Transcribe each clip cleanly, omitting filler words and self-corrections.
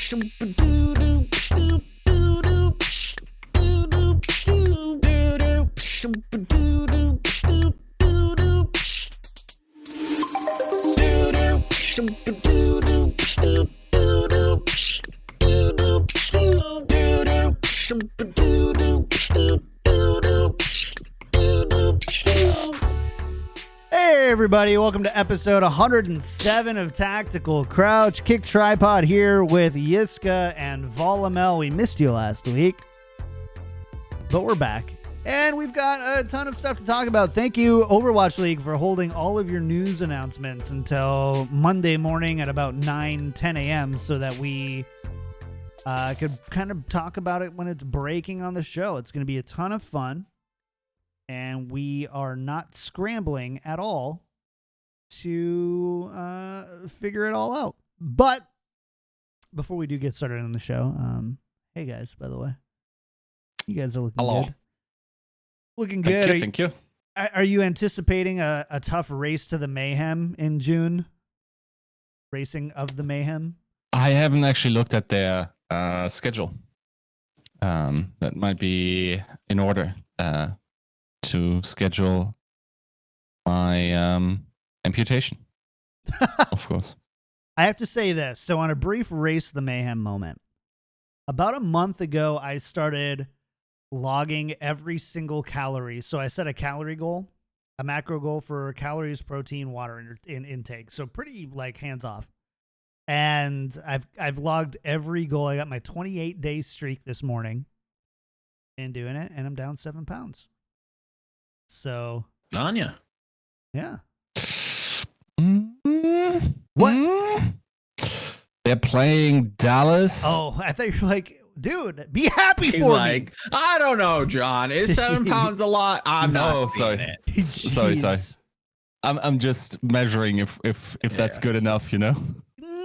Hey everybody, welcome to episode 107 of Tactical Crouch. KickedTripod here with Yiska and Volamel. We missed you last week, but we're back. And we've got a ton of stuff to talk about. Thank you, Overwatch League, for holding all of your news announcements until Monday morning at about 10 a.m. so that we could kind of talk about it when it's breaking on the show. It's going to be a ton of fun. And we are not scrambling at all to figure it all out. But before we do get started on the show, hey guys, by the way, you guys are looking good. Looking good. Thank you. Are you anticipating a tough race to the Mayhem in June? Racing of the Mayhem? I haven't actually looked at their schedule. That might be in order to schedule my amputation, of course. I have to say this. So on a brief Race the Mayhem moment, about a month ago, I started logging every single calorie. So I set a calorie goal, a macro goal for calories, protein, water in intake. So pretty like hands off. And I've logged every goal. I got my 28-day streak this morning and doing it, and I'm down 7 pounds. So Anya. Yeah. What? They're playing Dallas. Oh, I thought you were like, dude, be happy He's for like, me. I don't know, John. Is 7 pounds a lot? I'm not. Sorry. Jeez. Sorry. I'm just measuring if that's good enough, you know.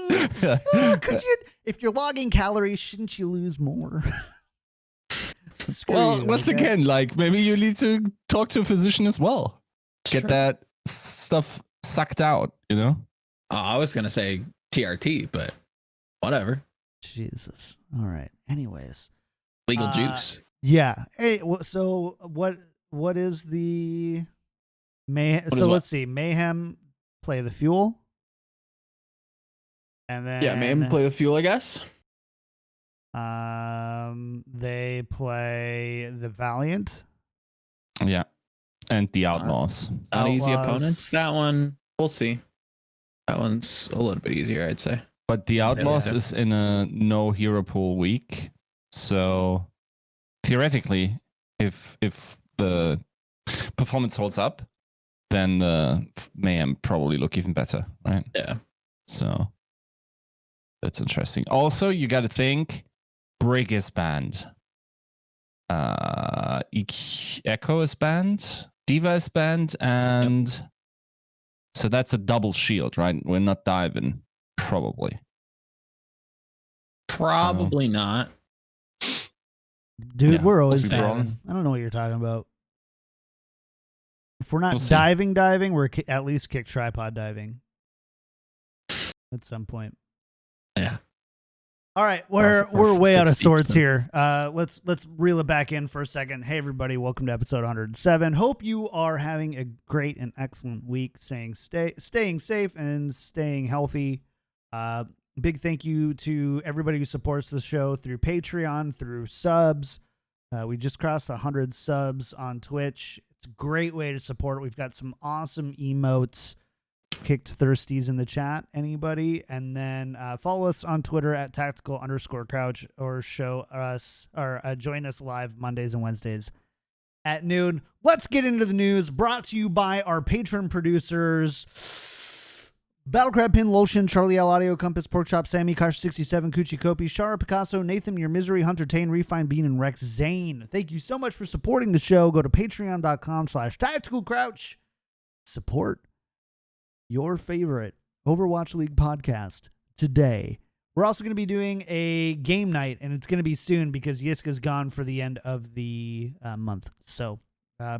Could you, if you're logging calories, shouldn't you lose more? Well, once again, like maybe you need to talk to a physician as well. Get that stuff sucked out, you know? I was going to say TRT, but whatever. Jesus. All right. Anyways. Legal juice. Yeah. Hey, so what is the Mayhem? So let's see. Mayhem play the Fuel. And then Mayhem play the Fuel, I guess. They play the Valiant. Yeah. And the Outlaws. Not easy opponents. That one, we'll see. That one's a little bit easier, I'd say. But the Outlaws is in a no hero pool week. So theoretically, if the performance holds up, then the Mayhem probably look even better, right? Yeah. So that's interesting. Also, you got to think Brig is banned. Echo is banned. Diva is banned. And so that's a double shield, right? We're not diving, probably. Probably not. Dude, we're always we'll diving. I don't know what you're talking about. If we're not diving, we're at least KickedTripod diving at some point. Yeah. All right, we're way out of sorts here. Let's reel it back in for a second. Hey everybody, welcome to episode 107. Hope you are having a great and excellent week, staying safe and staying healthy. Big thank you to everybody who supports the show through Patreon, through subs. We just crossed 100 subs on Twitch. It's a great way to support. We've got some awesome emotes. Kicked Thirsties in the chat. Anybody? And then follow us on Twitter at tactical_crouch or show us or join us live Mondays and Wednesdays at noon. Let's get into the news brought to you by our patron producers. Battlecrab Pin, Lotion, Charlie L, Audio Compass, Porkchop, Sammy, Kosh67, Coochie Kopi, Shara Picasso, Nathan, Your Misery, Hunter Tane, Refined Bean, and Rex Zane. Thank you so much for supporting the show. Go to patreon.com/tacticalcrouch. Support your favorite Overwatch League podcast today. We're also going to be doing a game night, and it's going to be soon because Yiska's gone for the end of the month. So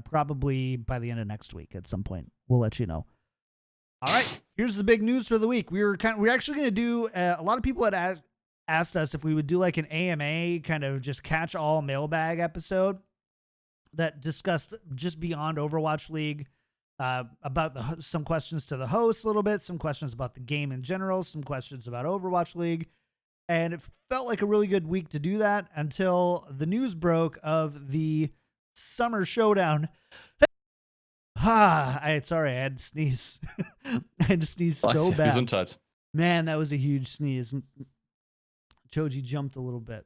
probably by the end of next week at some point. We'll let you know. All right, here's the big news for the week. We're actually going to do. A lot of people had asked us if we would do like an AMA kind of just catch all mailbag episode that discussed just beyond Overwatch League, about some questions to the host a little bit, some questions about the game in general, some questions about Overwatch League. And it felt like a really good week to do that until the news broke of the Summer Showdown. Sorry, I had to sneeze. I had to sneeze so bad. Gesundheit. Man, that was a huge sneeze. Choji jumped a little bit.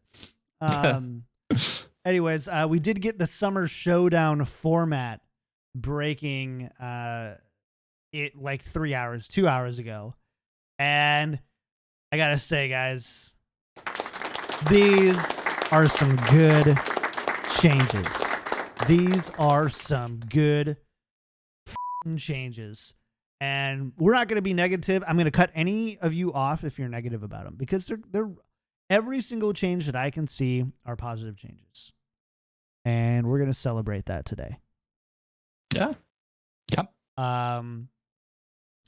Anyways, we did get the Summer Showdown format breaking it like 2 hours ago. And I gotta say, guys, these are some good changes. These are some good changes. And we're not going to be negative. I'm going to cut any of you off if you're negative about them, because they're every single change that I can see are positive changes. And we're going to celebrate that today. Yeah. Yep.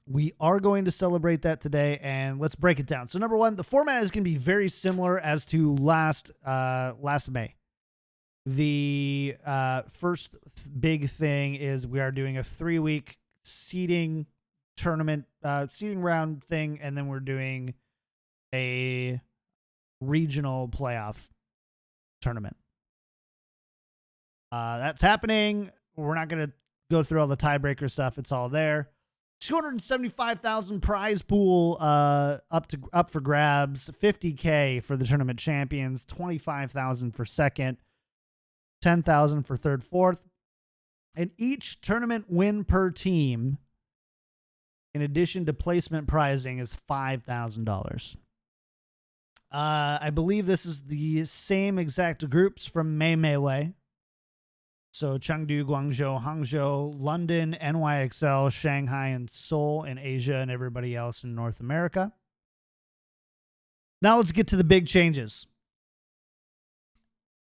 We are going to celebrate that today, and let's break it down. So number one, the format is going to be very similar as to last May. The first big thing is we are doing a 3-week seeding tournament, seeding round thing, and then we're doing a regional playoff tournament. That's happening. We're not going to go through all the tiebreaker stuff. It's all there. 275,000 prize pool up for grabs. 50K for the tournament champions. 25,000 for second. 10,000 for third, fourth. And each tournament win per team, in addition to placement prizing, is $5,000. I believe this is the same exact groups from May Melee. So Chengdu, Guangzhou, Hangzhou, London, NYXL, Shanghai, and Seoul in Asia, and everybody else in North America. Now let's get to the big changes.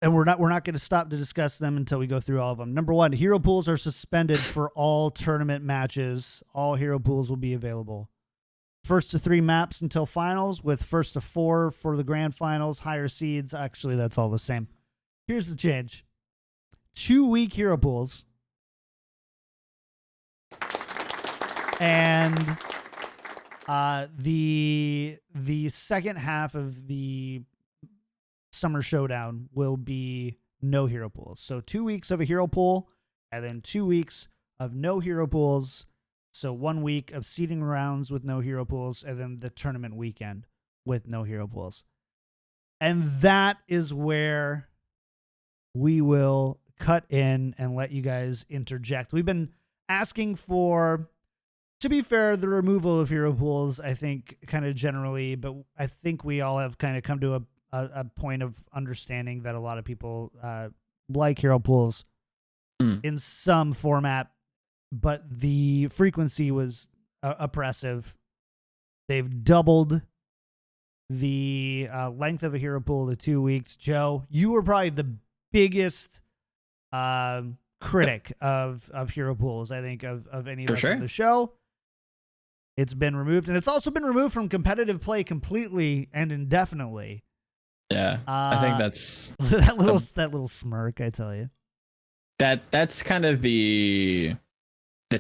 And we're not going to stop to discuss them until we go through all of them. Number one, hero pools are suspended for all tournament matches. All hero pools will be available. First to 3 maps until finals, with first to 4 for the grand finals. Higher seeds, actually, that's all the same. Here's the change. 2-week hero pools. And the second half of the Summer Showdown will be no hero pools. So 2 weeks of a hero pool, and then 2 weeks of no hero pools. So 1 week of seeding rounds with no hero pools, and then the tournament weekend with no hero pools. And that is where we will cut in and let you guys interject. We've been asking for, to be fair, the removal of hero pools, I think, kind of generally, but I think we all have kind of come to a point of understanding that a lot of people like hero pools in some format, but the frequency was oppressive. They've doubled the length of a hero pool to 2 weeks. Joe, you were probably the biggest critic of hero pools, I think, of any of us on the show. It's been removed, and it's also been removed from competitive play completely and indefinitely. Yeah, I think that's that little smirk, I tell you. That's kind of the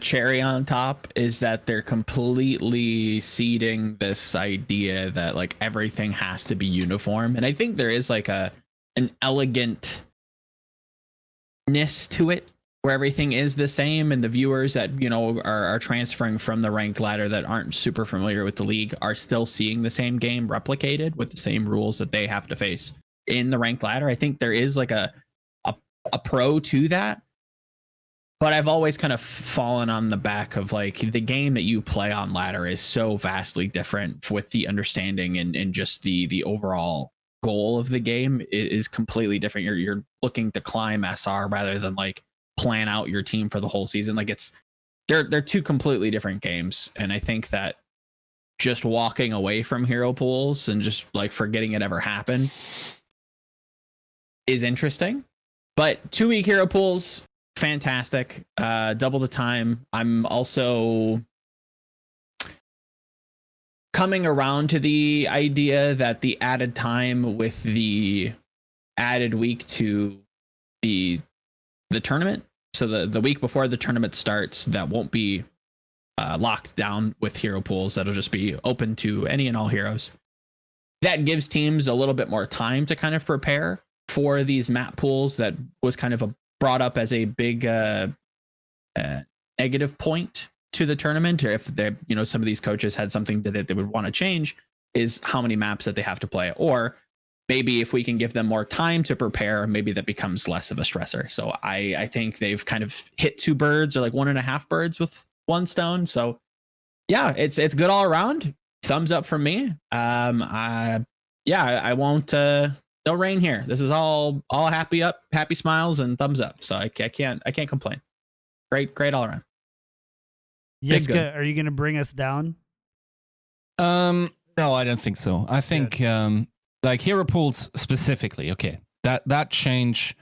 cherry on top, is that they're completely seeding this idea that like everything has to be uniform, and I think there is like an elegantness to it where everything is the same, and the viewers that, you know, are transferring from the ranked ladder that aren't super familiar with the league are still seeing the same game replicated with the same rules that they have to face in the ranked ladder. I think there is like a pro to that, but I've always kind of fallen on the back of like the game that you play on ladder is so vastly different with the understanding and just the overall goal of the game is completely different. You're looking to climb SR rather than like plan out your team for the whole season. Like they're two completely different games, and I think that just walking away from hero pools and just like forgetting it ever happened is interesting. But 2 week hero pools, fantastic. Double the time. I'm also coming around to the idea that the added time with the added week to the tournament, so the week before the tournament starts, that won't be locked down with hero pools. That'll just be open to any and all heroes. That gives teams a little bit more time to kind of prepare for these map pools. That was kind of brought up as a big negative point to the tournament, or if they, some of these coaches had something that they would want to change, is how many maps that they have to play. Or maybe if we can give them more time to prepare, maybe that becomes less of a stressor. So I think they've kind of hit two birds, or like 1.5 birds with one stone. So yeah, it's good all around. Thumbs up from me. I won't no rain here. This is all happy smiles and thumbs up. So I can't complain. Great all around. Yiska, are you going to bring us down? No, I don't think so. I think like hero pools specifically. Okay, that change.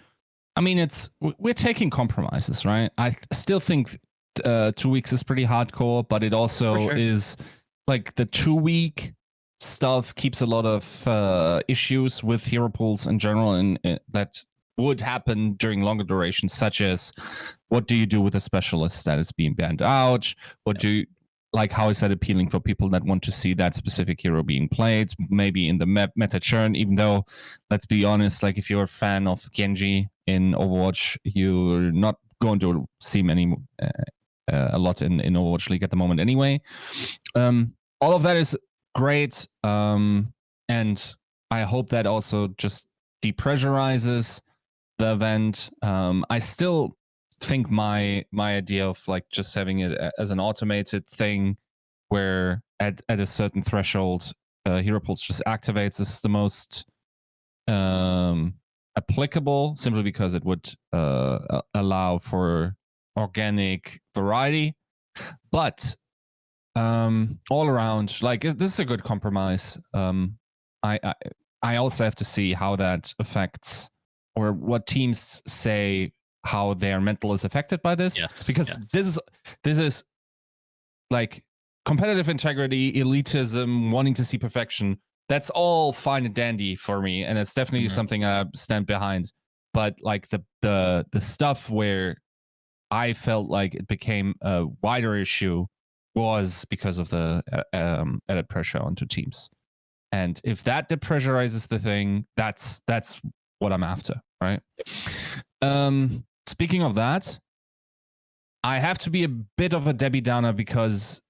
I mean, we're taking compromises, right? I still think 2 weeks is pretty hardcore, but it also is like the 2-week stuff keeps a lot of issues with hero pools in general, and that would happen during longer durations, such as what do you do with a specialist that is being banned out? What do you, like, how is that appealing for people that want to see that specific hero being played? Maybe in the meta churn, even though, let's be honest, like if you're a fan of Genji in Overwatch, you're not going to see many a lot in Overwatch League at the moment anyway. All of that is great, and I hope that also just depressurizes the event. I still think my idea of like just having it as an automated thing where at a certain threshold hero pulse just activates is the most applicable, simply because it would allow for organic variety. But all around, like, this is a good compromise. I also have to see how that affects, or what teams say how their mental is affected by this. Yes, because this is like competitive integrity, elitism, wanting to see perfection. That's all fine and dandy for me, and it's definitely something I stand behind. But like the stuff where I felt like it became a wider issue was because of the added pressure onto teams. And if that depressurizes the thing, that's what I'm after, right? Speaking of that, I have to be a bit of a Debbie Downer, because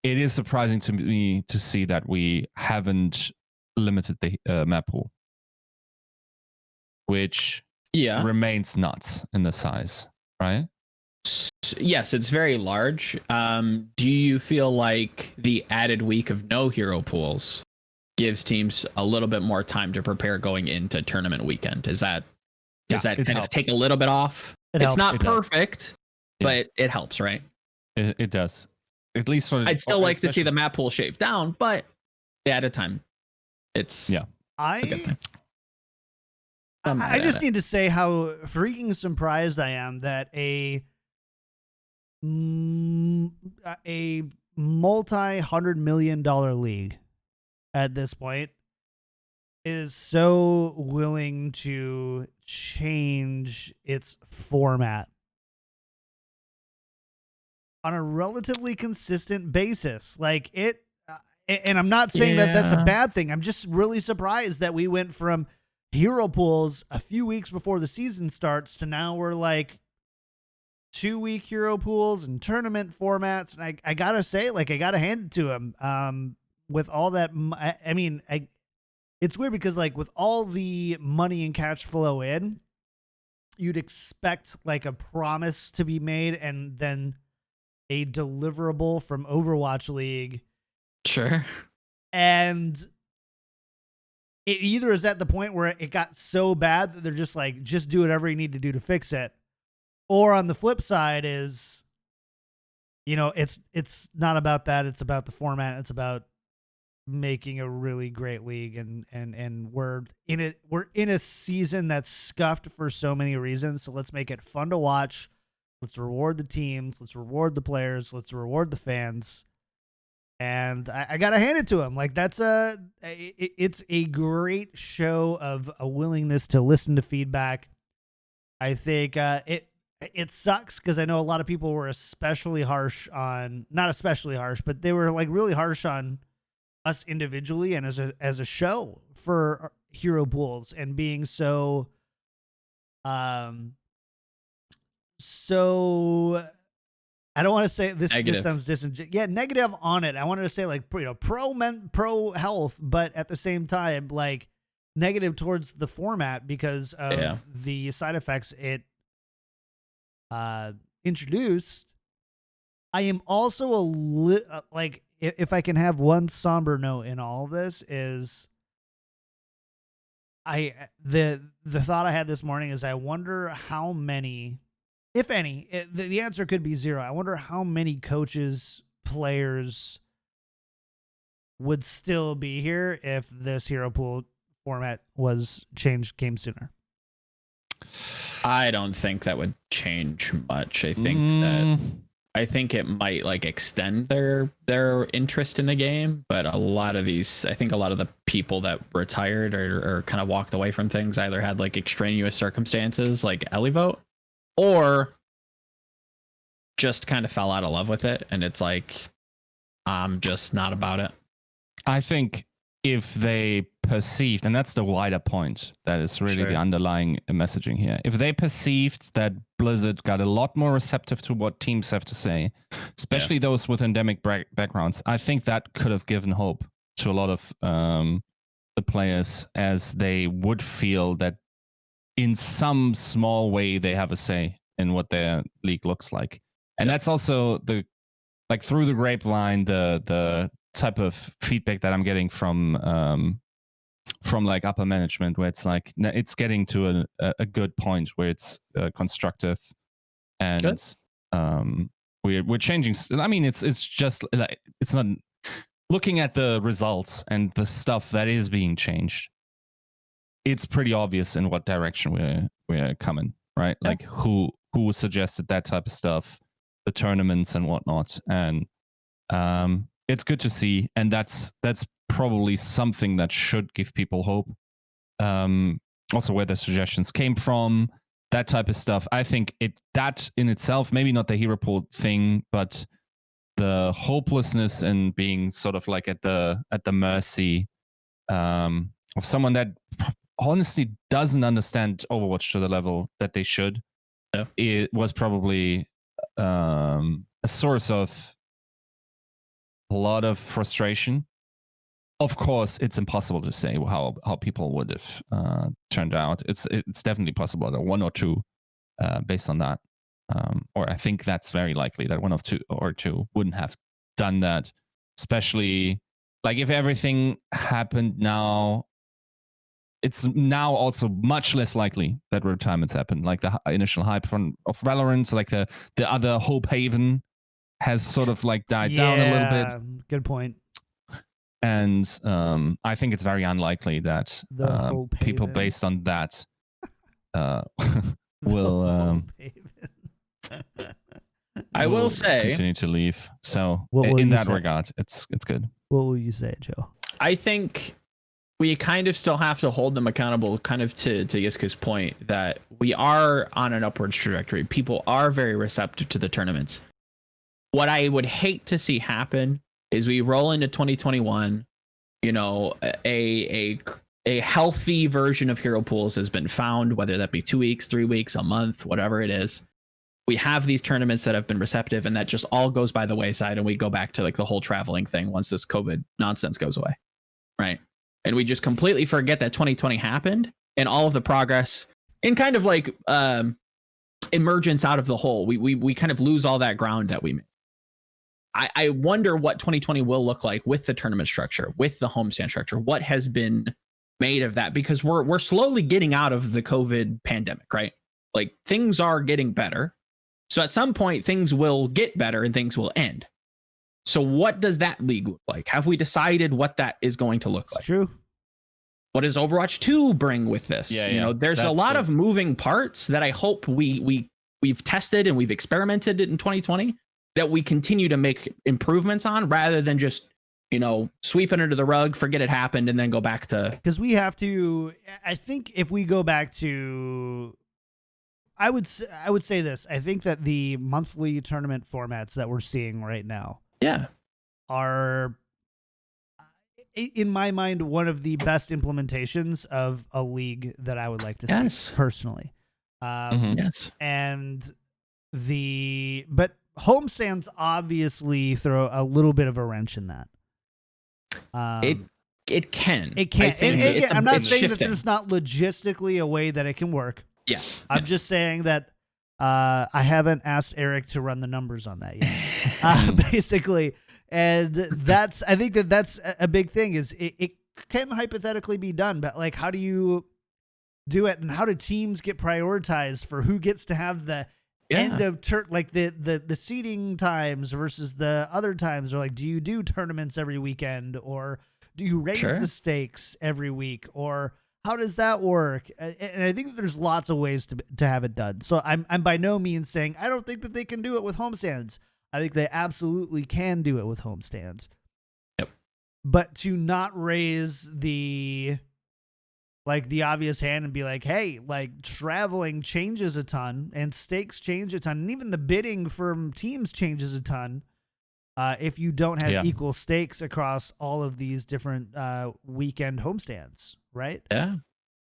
it is surprising to me to see that we haven't limited the map pool, which remains nuts in the size, right? Yes, it's very large. Do you feel like the added week of no hero pools gives teams a little bit more time to prepare going into tournament weekend? Does that kind of take a little bit off? It's not perfect, but it helps, right? It does. At least for I'd still like to see the map pool shaved down, but the added time, it's a good thing. I just need to say how freaking surprised I am that a multi-$100 million league at this point is so willing to change its format on a relatively consistent basis. Like it, and I'm not saying that that's a bad thing. I'm just really surprised that we went from hero pools a few weeks before the season starts to now we're like 2-week hero pools and tournament formats. And I gotta say, like, I gotta hand it to him. With all that, I mean, it's weird because like with all the money and cash flow in, you'd expect like a promise to be made and then a deliverable from Overwatch League. Sure. And it either is at the point where it got so bad that they're just like, just do whatever you need to do to fix it. Or on the flip side is, it's not about that. It's about the format. It's about making a really great league. And we're in a season that's scuffed for so many reasons. So let's make it fun to watch. Let's reward the teams. Let's reward the players. Let's reward the fans. And I gotta hand it to him. Like it's a great show of a willingness to listen to feedback. I think it sucks because I know a lot of people were especially harsh on, not especially harsh, but they were like really harsh on us individually and as a show for hero pools and being so I don't want to say this sounds disingenuous. Yeah, negative on it. I wanted to say like pro health, but at the same time like negative towards the format because of the side effects it introduced. I am also like if I can have one somber note in all of this is the thought I had this morning is I wonder how many, if any, the answer could be zero. I wonder how many coaches, players would still be here if this hero pool format came sooner. I don't think that would change much. I think it might like extend their interest in the game, but I think a lot of the people that retired or kind of walked away from things either had like extraneous circumstances like Elivote, or just kind of fell out of love with it, and it's like I'm just not about it. I think if they perceived, and that's the wider point that is really the underlying messaging here, if they perceived that Blizzard got a lot more receptive to what teams have to say, especially those with endemic backgrounds, I think that could have given hope to a lot of the players, as they would feel that in some small way they have a say in what their league looks like. And that's also through the grapevine, the type of feedback that I'm getting from like upper management, where it's like it's getting to a good point where it's constructive, and we're changing. I mean, it's just like, it's not looking at the results and the stuff that is being changed. It's pretty obvious in what direction we're coming, right? Like who suggested that type of stuff, the tournaments and whatnot, and it's good to see, and that's probably something that should give people hope. Also, where the suggestions came from, that type of stuff. I think that in itself, maybe not the hero pool thing, but the hopelessness and being sort of like at the mercy of someone that honestly doesn't understand Overwatch to the level that they should. It was probably a source of a lot of frustration. Of course, it's impossible to say how people would have turned out. It's definitely possible that one or two, based on that, or I think that's very likely that one of two or two wouldn't have done that. Especially like if everything happened now, it's now also much less likely that retirements happen. Like the initial hype of Valorant, like the other Hope Haven has sort of like died down a little bit. Good point. And I think it's very unlikely that people based on that will I will say continue to leave. So in that regard, it's good. What will you say, Joe? I think we kind of still have to hold them accountable, kind of to Yiska's point, that we are on an upwards trajectory. People are very receptive to the tournaments. What I would hate to see happen is we roll into 2021, a healthy version of hero pools has been found, whether that be 2 weeks, 3 weeks, a month, whatever it is. We have these tournaments that have been receptive, and that just all goes by the wayside, and we go back to like the whole traveling thing once this COVID nonsense goes away, right? And we just completely forget that 2020 happened and all of the progress and kind of like emergence out of the hole. We kind of lose all that ground that we made. I wonder what 2020 will look like with the tournament structure, with the homestand structure. What has been made of that? Because we're slowly getting out of the COVID pandemic, right? Like things are getting better. So at some point things will get better and things will end. So what does that league look like? Have we decided what that is going to look like? True. What does Overwatch 2 bring with this? There's a lot of moving parts that I hope we've tested and we've experimented in 2020 that we continue to make improvements on rather than just, sweep it under the rug, forget it happened, and then go back to. Because we have to, I think if we go back to, I would say this. I think that the monthly tournament formats that we're seeing right now are, in my mind, one of the best implementations of a league that I would like to see personally. Yes. And but homestands obviously throw a little bit of a wrench in that. It can. And I'm not saying that there's not logistically a way that it can work. Yes. I'm just saying that I haven't asked Eric to run the numbers on that yet, basically. And I think that's a big thing is it can hypothetically be done, but like, how do you do it, and how do teams get prioritized for who gets to have the end of like the seeding times versus the other times? Or like, do you do tournaments every weekend, or do you raise the stakes every week, or how does that work? And I think that there's lots of ways to have it done. So I'm by no means saying I don't think that they can do it with homestands. I think they absolutely can do it with homestands. Yep. But to not raise the obvious hand and be like, hey, like traveling changes a ton and stakes change a ton, and even the bidding from teams changes a ton if you don't have equal stakes across all of these different weekend homestands, right? Yeah.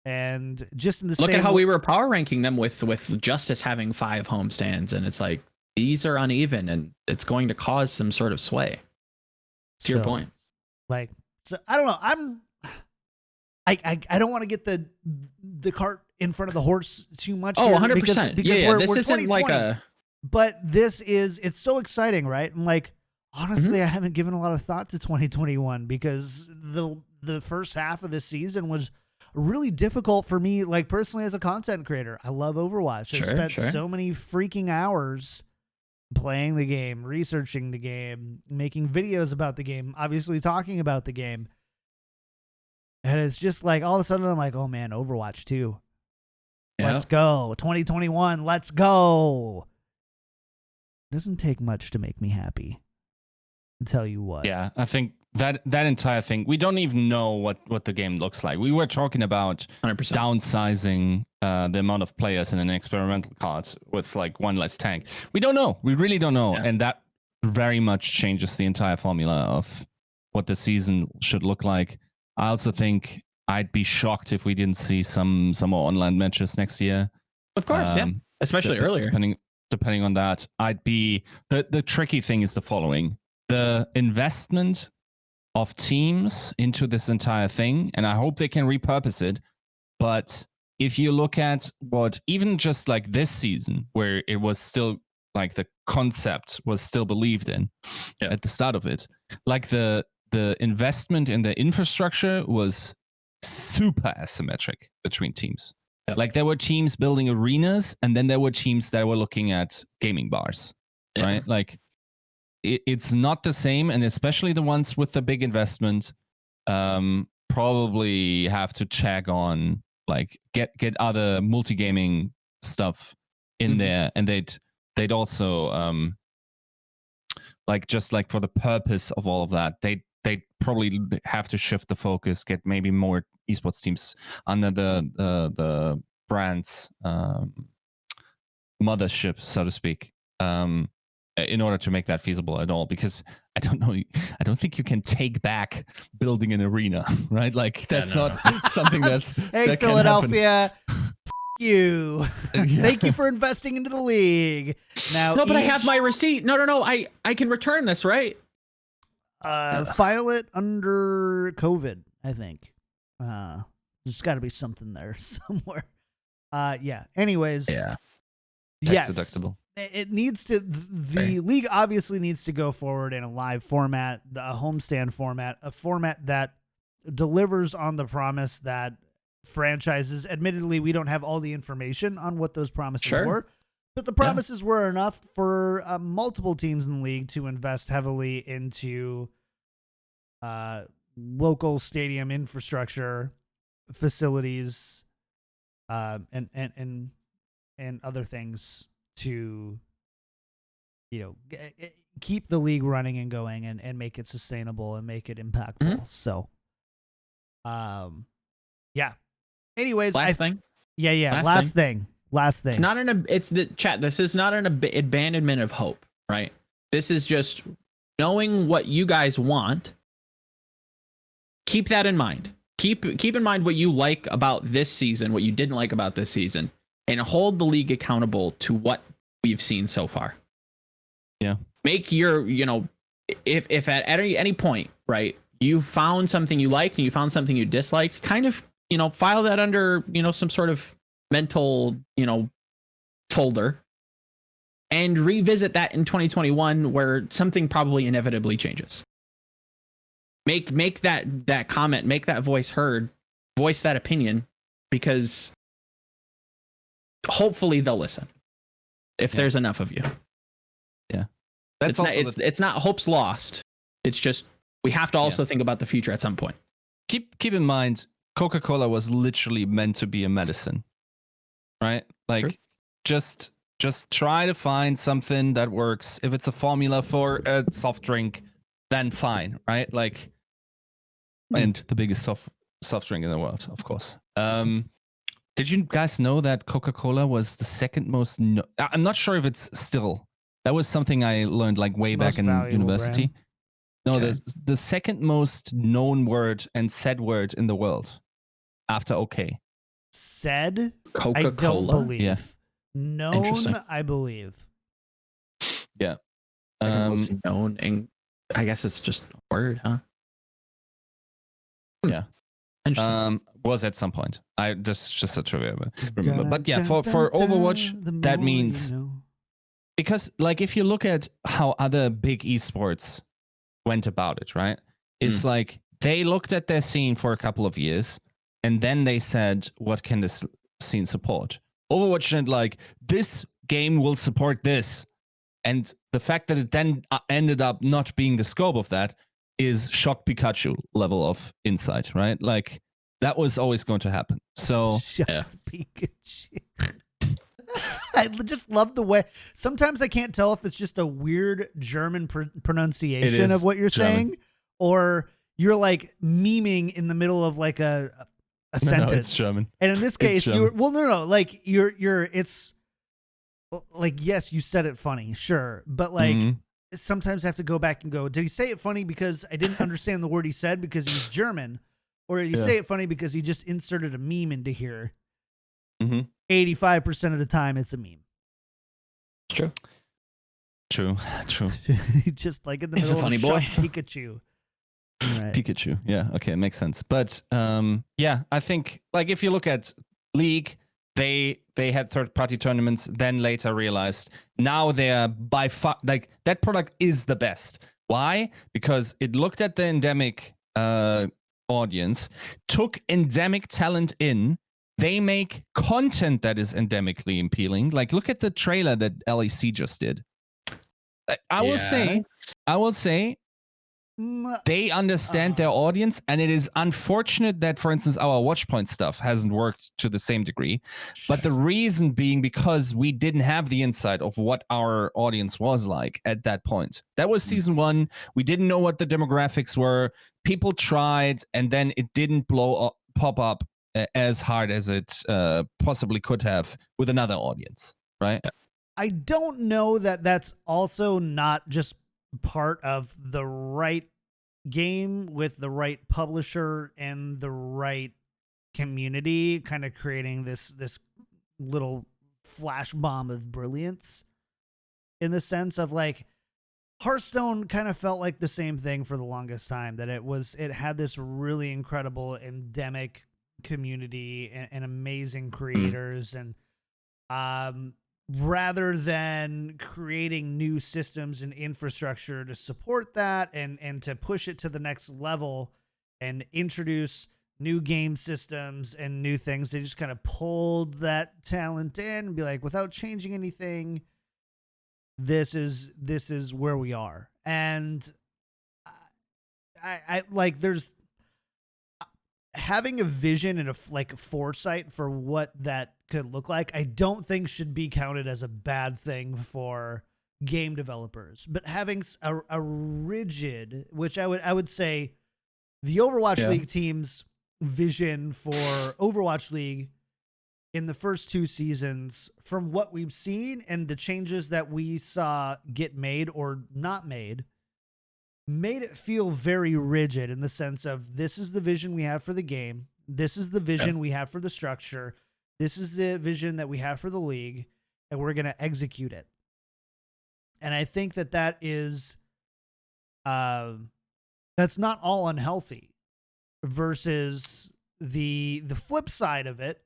And just in the look at how we were power ranking them with Justice having 5 homestands, and it's like these are uneven, and it's going to cause some sort of sway. To your point. Like, so I don't know. I don't want to get the cart in front of the horse too much. Oh, 100%. Because this isn't like a. But it's so exciting, right? And like, honestly, I haven't given a lot of thought to 2021 because the first half of the season was really difficult for me, like personally as a content creator. I love Overwatch. I spent so many freaking hours playing the game, researching the game, making videos about the game, obviously talking about the game. And it's just like all of a sudden I'm like, oh man, Overwatch 2. Let's go. 2021, let's go. Doesn't take much to make me happy. I'll tell you what. Yeah, I think that entire thing, we don't even know what the game looks like. We were talking about 100%. downsizing the amount of players in an experimental card with like one less tank. We don't know. We really don't know. Yeah. And that very much changes the entire formula of what the season should look like. I also think I'd be shocked if we didn't see some more online matches next year. Of course, especially earlier. Depending on that, I'd be the tricky thing is the following: the investment of teams into this entire thing, and I hope they can repurpose it. But if you look at what even just like this season, where it was still like the concept was still believed in at the start of it, like the investment in the infrastructure was super asymmetric between teams. Yep. Like there were teams building arenas, and then there were teams that were looking at gaming bars, right? Like it's not the same, and especially the ones with the big investment probably have to check on like get other multi-gaming stuff in there, and they'd also like just like for the purpose of all of that, they'd probably have to shift the focus, get maybe more esports teams under the brand's mothership, so to speak, in order to make that feasible at all. Because I don't think you can take back building an arena, right? Like that's not something that's hey that Philadelphia. You. Thank you for investing into the league. Now, but I have my receipt. No. I can return this, right? File it under COVID, I think. There's got to be something there somewhere. Anyways. Yeah. Yes. Tax deductible. It needs to. The league obviously needs to go forward in a live format, a homestand format, a format that delivers on the promise that franchises. Admittedly, we don't have all the information on what those promises were, but the promises were enough for multiple teams in the league to invest heavily into local stadium infrastructure, facilities, and other things to keep the league running and going and make it sustainable and make it impactful. So, yeah. Anyways, last thing. Yeah. Last thing. It's not it's the chat. This is not an abandonment of hope, right? This is just knowing what you guys want. Keep that in mind. Keep in mind what you like about this season, what you didn't like about this season, and hold the league accountable to what we've seen so far. Yeah. Make your, if at any point, right, you found something you liked and you found something you disliked, kind of, file that under, some sort of mental, folder, and revisit that in 2021 where something probably inevitably changes. Make that comment, make that voice heard, voice that opinion, because hopefully they'll listen if there's enough of you. Yeah. It's not hope's lost. It's just we have to also think about the future at some point. Keep in mind, Coca-Cola was literally meant to be a medicine, right? Like, True. just try to find something that works. If it's a formula for a soft drink, then fine, right? Like, and the biggest soft drink in the world, of course. Did you guys know that Coca-Cola was the second most? I'm not sure if it's still. That was something I learned like way back in university. Brand. No, Okay. the second most known word and said word in the world after OK. Said? Coca-Cola? I don't believe. Yeah. Known, Interesting. I believe. Yeah. Most known, and I guess it's just a word, huh? Yeah. Interesting. Was at some point. I just a trivia, remember. But yeah, for Overwatch, that means because like if you look at how other big esports went about it, right? It's like they looked at their scene for a couple of years and then they said, what can this scene support? Overwatch said like, this game will support this. And the fact that it then ended up not being the scope of that is shock Pikachu level of insight, right? Like that was always going to happen. So Pikachu. I just love the way. Sometimes I can't tell if it's just a weird German pronunciation of what you're saying, or you're like memeing in the middle of like a sentence. No, it's German. And in this case, no, like it's like, yes, you said it funny, sure, but like sometimes I have to go back and go, did he say it funny because I didn't understand the word he said because he's German, or did he say it funny because he just inserted a meme into here? 85% of the time, it's a meme. True. Just like in the He's middle a funny of boy. Pikachu. Right. Pikachu. Yeah. Okay. Makes sense. But yeah, I think like if you look at League, they had third-party tournaments, then later realized now they're by far like that product is the best. Why? Because it looked at the endemic audience, took endemic talent in. They make content that is endemically appealing. Like, look at the trailer that LEC just did. I will say, they understand their audience, and it is unfortunate that, for instance, our Watchpoint stuff hasn't worked to the same degree. But the reason being because we didn't have the insight of what our audience was like at that point. That was season 1. We didn't know what the demographics were. People tried, and then it didn't pop up as hard as it possibly could have with another audience, right? I don't know that that's also not just part of the right game with the right publisher and the right community kind of creating this little flash bomb of brilliance, in the sense of like Hearthstone kind of felt like the same thing for the longest time, that it had this really incredible endemic community and amazing creators, and rather than creating new systems and infrastructure to support that and to push it to the next level and introduce new game systems and new things, they just kind of pulled that talent in and be like, without changing anything, this is where we are. And I like, there's having a vision and a foresight for what that could look like, I don't think should be counted as a bad thing for game developers, but having a rigid, which I would say the Overwatch League team's vision for Overwatch League in the first 2 seasons, from what we've seen and the changes that we saw get made or not made it feel very rigid in the sense of this is the vision we have for the game. This is the vision we have for the structure. This is the vision that we have for the league, and we're going to execute it. And I think that is, that's not all unhealthy versus the flip side of it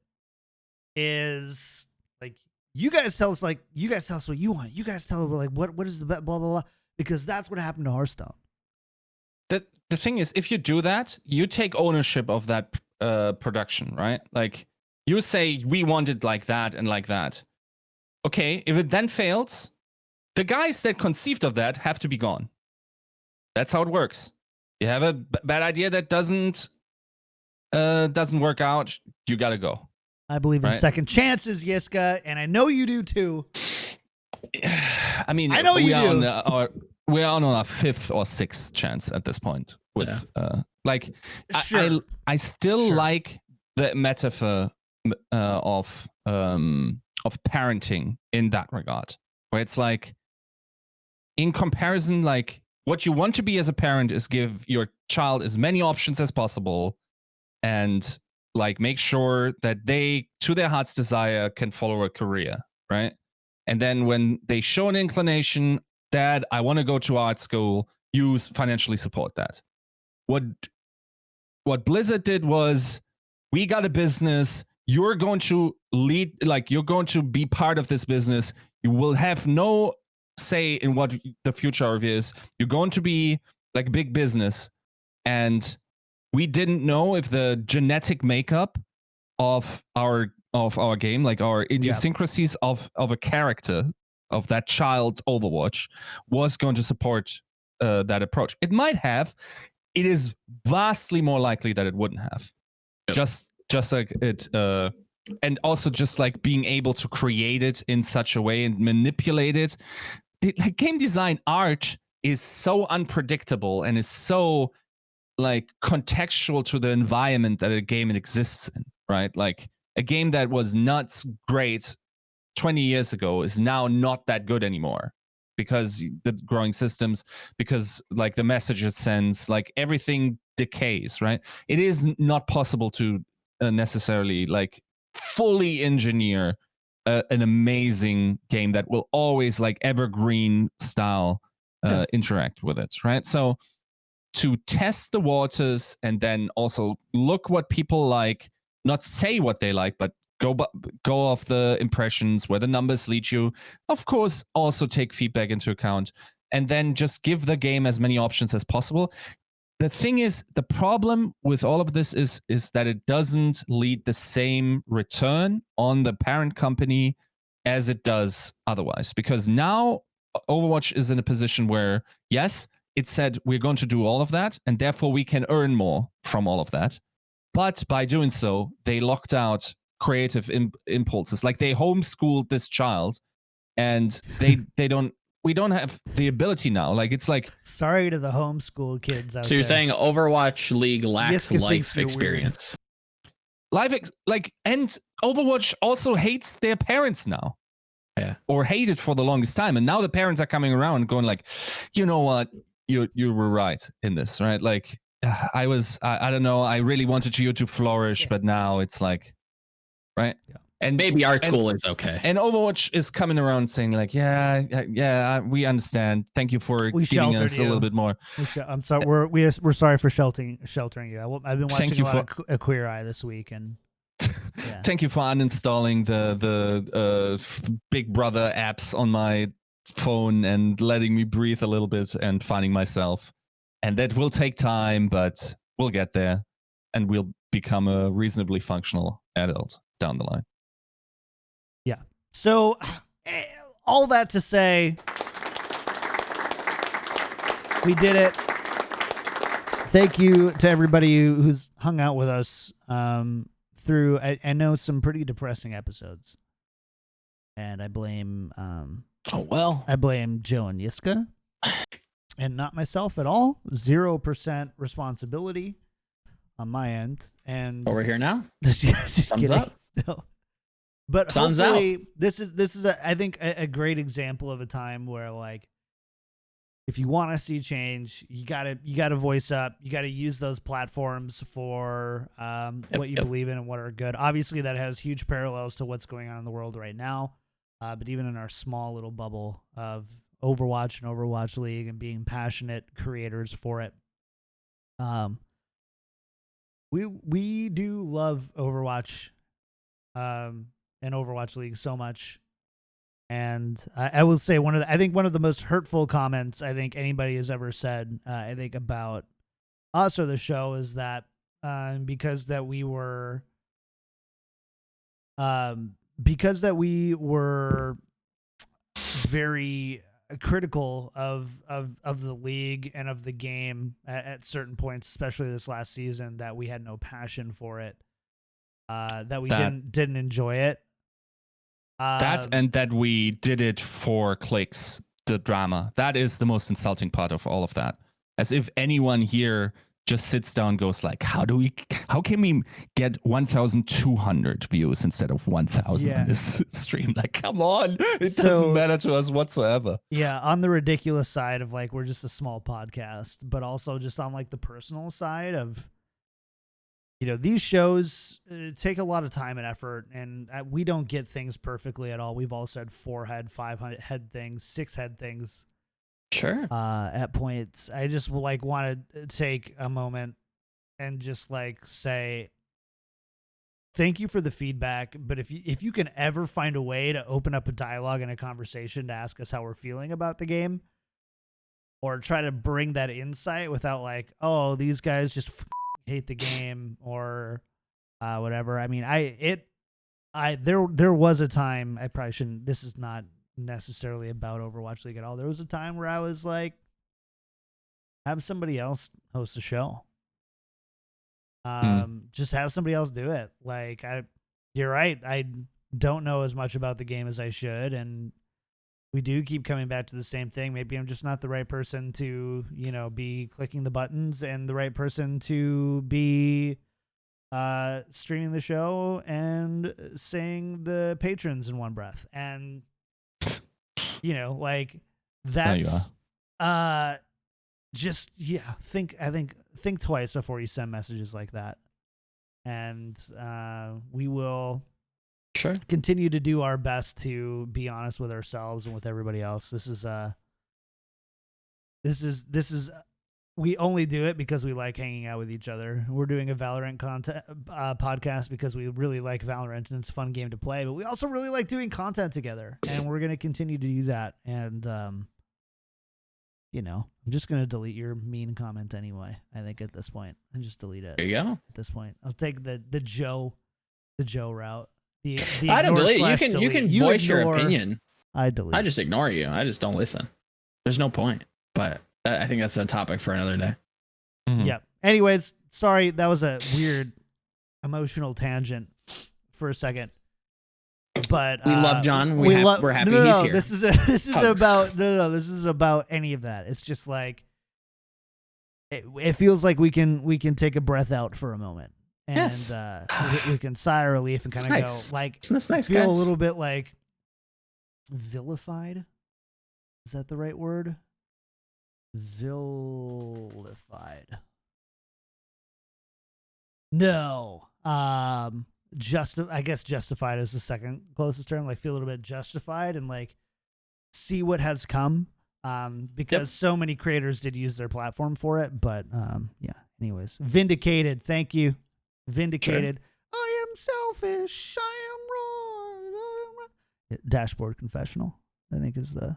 is like, you guys tell us what you want. You guys tell us like, what is the blah, blah, blah, because that's what happened to Hearthstone. The thing is, if you do that, you take ownership of that production, right? Like, you say, we want it like that and like that. Okay, if it then fails, the guys that conceived of that have to be gone. That's how it works. You have a bad idea that doesn't work out, you gotta go. I believe in second chances, Yiska, and I know you do too. I mean, I know you do. We are on our 5th or 6th chance at this point. With sure. I still like the metaphor of parenting in that regard, where it's like, in comparison, like, what you want to be as a parent is give your child as many options as possible, and like make sure that they, to their heart's desire, can follow a career, right? And then when they show an inclination, Dad, I want to go to art school, you financially support that. What Blizzard did was, we got a business, you're going to lead, like, you're going to be part of this business, you will have no say in what the future of it is, you're going to be like big business. And we didn't know if the genetic makeup of our game, like our idiosyncrasies of a character, of that child's Overwatch, was going to support that approach. It might have. It is vastly more likely that it wouldn't have. Yep. Just like it, and also just like being able to create it in such a way and manipulate it. Like, game design art is so unpredictable and is so like contextual to the environment that a game exists in, right? Like, a game that was not great 20 years ago is now not that good anymore, because the growing systems, because like the message it sends, like everything decays, right? It is not possible to necessarily like fully engineer an amazing game that will always like evergreen style interact with it, right? So to test the waters and then also look what people like, not say what they like, but go off the impressions, where the numbers lead you. Of course, also take feedback into account, and then just give the game as many options as possible. The thing is, the problem with all of this is that it doesn't lead the same return on the parent company as it does otherwise. Because now Overwatch is in a position where, yes, it said we're going to do all of that, and therefore we can earn more from all of that. But by doing so, they locked out creative impulses. Like, they homeschooled this child, and we don't have the ability now. Like, it's like, sorry to the homeschool kids out there. So you're saying Overwatch League lacks life experience? And Overwatch also hates their parents now. Yeah. Or hated for the longest time. And now the parents are coming around and going like, you know what? You were right in this, right? Like, I don't know, I really wanted you to flourish, but now it's like, right? Yeah. And maybe art school is okay. And Overwatch is coming around saying like, yeah, we understand. Thank you for giving us a little bit more. I'm sorry. We're sorry for sheltering you. I've been watching a lot of A Queer Eye this week, and yeah. Thank you for uninstalling the Big Brother apps on my phone and letting me breathe a little bit and finding myself. And that will take time, but we'll get there, and we'll become a reasonably functional adult down the line. Yeah. So, all that to say, we did it. Thank you to everybody who's hung out with us through, I know, some pretty depressing episodes. And I blame Oh, well. I blame Joe and Yiska and not myself at all. 0% responsibility on my end. And Over here now? just Thumbs kidding. up. No. But Sun's hopefully this is I think a great example of a time where, like, if you want to see change, you gotta voice up. You gotta use those platforms for what you believe in and what are good. Obviously, that has huge parallels to what's going on in the world right now. But even in our small little bubble of Overwatch and Overwatch League and being passionate creators for it, we do love Overwatch and Overwatch League so much. And I will say one of the most hurtful comments I think anybody has ever said, I think, about us or the show is that because we were very critical of the league and of the game at certain points, especially this last season, that we had no passion for it, that we didn't enjoy it. And that we did it for clicks, the drama. That is the most insulting part of all of that. As if anyone here just sits down and goes like, how can we get 1,200 views instead of 1,000 on this stream? Like, come on. It doesn't matter to us whatsoever. Yeah, on the ridiculous side of, like, we're just a small podcast, but also just on, like, the personal side of, you know, these shows take a lot of time and effort, and we don't get things perfectly at all. We've all said 4-head, 5-head things, 6-head things. Sure. At points, I just want to take a moment and just say thank you for the feedback. But if you can ever find a way to open up a dialogue and a conversation to ask us how we're feeling about the game, or try to bring that insight without oh, these guys just hate the game or whatever. I mean, there was a time, I probably shouldn't, this is not necessarily about Overwatch League at all. There was a time where I was like, have somebody else host a show. Just have somebody else do it. You're right. I don't know as much about the game as I should, and we do keep coming back to the same thing. Maybe I'm just not the right person to, be clicking the buttons, and the right person to be streaming the show and saying the patrons in one breath. And that's think twice before you send messages like that. And we will continue to do our best to be honest with ourselves and with everybody else. This is we only do it because we like hanging out with each other. We're doing a Valorant podcast because we really like Valorant and it's a fun game to play, but we also really like doing content together, and we're going to continue to do that. And, I'm just going to delete your mean comment anyway. I think at this point, and just delete it. There you go. At this point, I'll take the Joe route. I don't delete. You can voice your opinion. I delete. I just ignore you. I just don't listen. There's no point. But I think that's a topic for another day. Mm-hmm. Yep. Anyways, sorry, that was a weird emotional tangent for a second. But we love John. We're happy he's here. This is about any of that. It's just it feels like we can take a breath out for a moment. And yes. We can sigh of relief and kind of go that's nice, feel guys. a little bit vilified. Is that the right word? Vilified. No. I guess justified is the second closest term. Feel a little bit justified and see what has come. Because so many creators did use their platform for it. But yeah. Anyways, vindicated. Thank you. Vindicated. Sure. I am selfish. I am wrong. Dashboard Confessional, I think, is the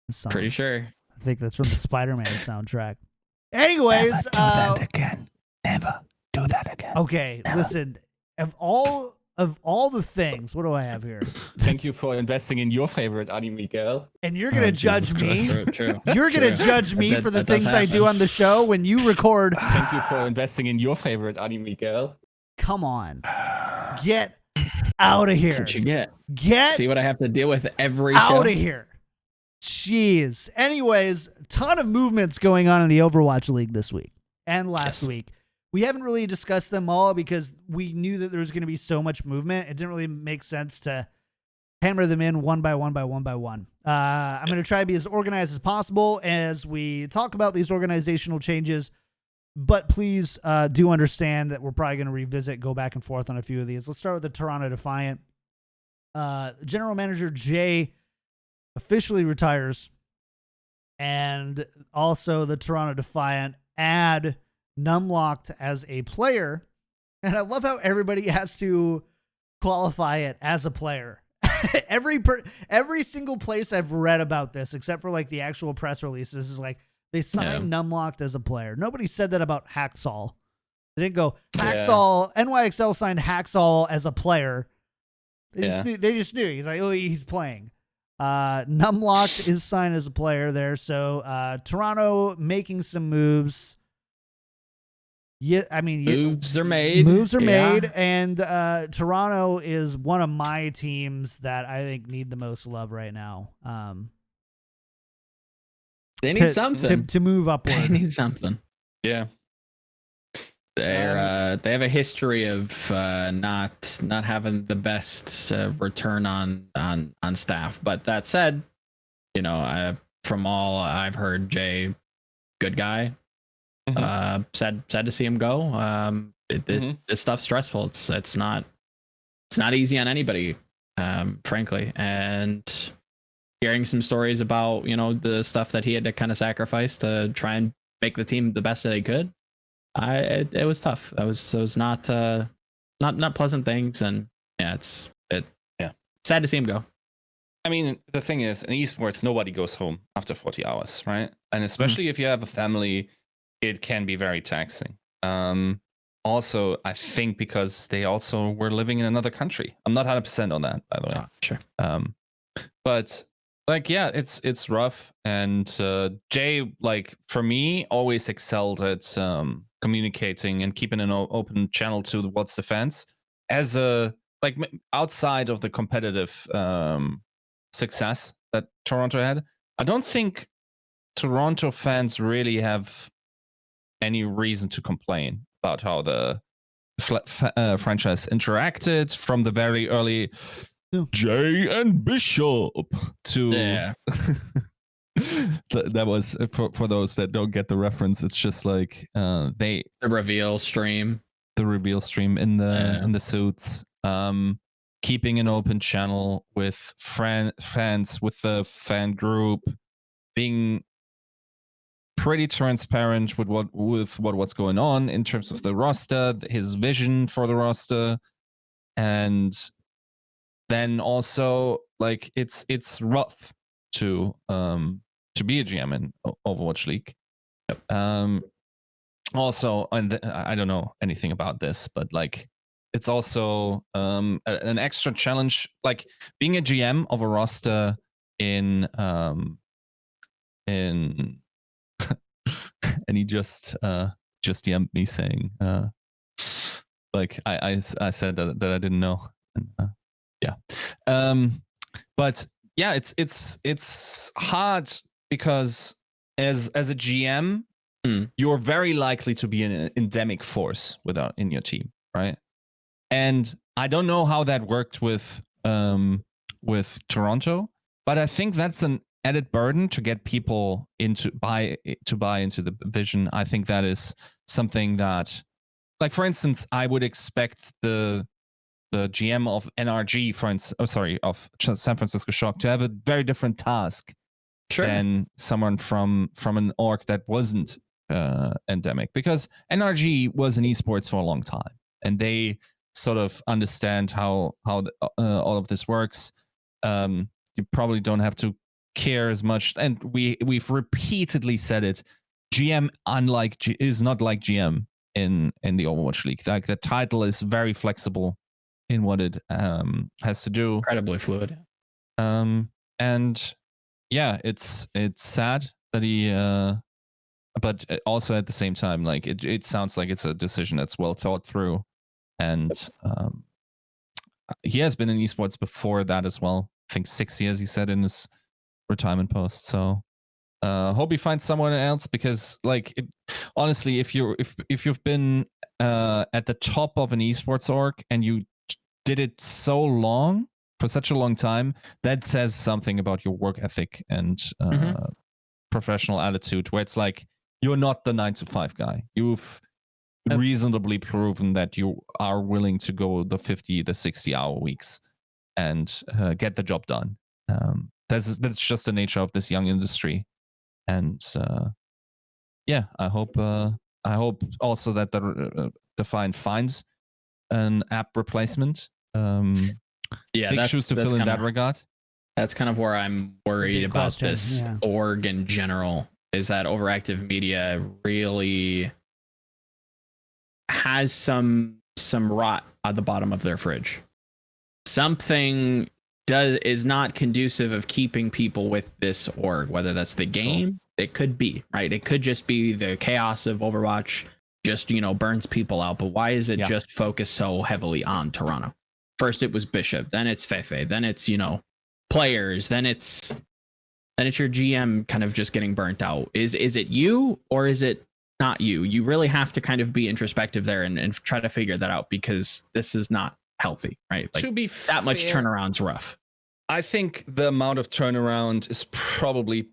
song. Pretty sure. I think that's from the Spider-Man soundtrack. Anyways, never do that again. Never do that again. Okay, never. Listen. Of all the things, what do I have here? Thank you for investing in your favorite anime girl. And you're gonna judge me. True. You're gonna judge me for the things I do on the show when you record. Thank you for investing in your favorite anime girl. Come on, get out of here. That's what you get. Get See what I have to deal with every out show? of here. Jeez. Anyways, ton of movements going on in the Overwatch League this week and last week. We haven't really discussed them all because we knew that there was going to be so much movement. It didn't really make sense to hammer them in one by one. I'm going to try to be as organized as possible as we talk about these organizational changes. But please do understand that we're probably going to revisit, go back and forth on a few of these. Let's start with the Toronto Defiant. General Manager Jay officially retires. And also the Toronto Defiant add Numlocked as a player. And I love how everybody has to qualify it as a player. Every single place I've read about this, except for like the actual press releases, is like they signed Numlocked as a player. Nobody said that about Hacksaw. They didn't go Hacksaw. NYXL signed Hacksaw as a player. They just knew. He's like, oh, he's playing. Numlocked is signed as a player there. So Toronto making some moves. Yeah, I mean, moves are made, and Toronto is one of my teams that I think need the most love right now. They need something to move upward. They need something. Yeah, they have a history of not having the best return on staff. But that said, from all I've heard, Jay, good guy. Sad to see him go. This stuff's stressful. It's not easy on anybody, frankly. And hearing some stories about the stuff that he had to kind of sacrifice to try and make the team the best that they could, it was tough. It was not pleasant things, and it's sad to see him go. I mean, the thing is, in esports, nobody goes home after 40 hours, right? And especially if you have a family, it can be very taxing. Also, I think because they also were living in another country. I'm not 100% on that, by the way. Oh, sure. But like, yeah, it's rough. And Jay, like for me, always excelled at communicating and keeping an open channel towards the fans. As a like outside of the competitive success that Toronto had, I don't think Toronto fans really have any reason to complain about how the franchise interacted from the very early Jay and Bishop to that was for those that don't get the reference. It's just like the reveal stream in the suits, keeping an open channel with fans, with the fan group, being pretty transparent with what's going on in terms of the roster, his vision for the roster, and then also like it's rough to be a GM in Overwatch League. Also, and I don't know anything about this, but like it's also an extra challenge, like being a GM of a roster in and he just DM'd me saying like I said that I didn't know, and but yeah, it's hard because as a GM you're very likely to be an endemic force in your team, right? And I don't know how that worked with Toronto, but I think that's an added burden to get people to buy into the vision. I think that is something that, like for instance, I would expect the GM of NRG, of San Francisco Shock, to have a very different task than someone from an org that wasn't endemic, because NRG was in esports for a long time and they sort of understand how all of this works. You probably don't have to care as much, and we've repeatedly said it. GM is not like GM in the Overwatch League. Like the title is very flexible in what it has to do. Incredibly fluid. And yeah, it's sad that he but also at the same time, like it sounds like it's a decision that's well thought through, and he has been in esports before that as well. I think 6 years he said in his retirement post. So hope he finds someone else, because like honestly, if you've been at the top of an esports org and you did it so long for such a long time, that says something about your work ethic and professional attitude, where it's like you're not the 9 to 5 guy. You've reasonably proven that you are willing to go the 50, the 60-hour weeks and get the job done. That's just the nature of this young industry. And I hope also that the Defiant finds an app replacement. Big shoes to fill in that regard. That's kind of where I'm worried about this org in general, is that Overactive Media really has some rot at the bottom of their fridge. Something is not conducive of keeping people with this org, whether that's the game, it could be, right? It could just be the chaos of Overwatch just, burns people out. But why is it just focused so heavily on Toronto? First it was Bishop, then it's Fefe, then it's, players, then it's your GM kind of just getting burnt out. Is it you, or is it not you? You really have to kind of be introspective there and try to figure that out, because this is not healthy, right? Like, to be that much turnaround's rough. I think the amount of turnaround is probably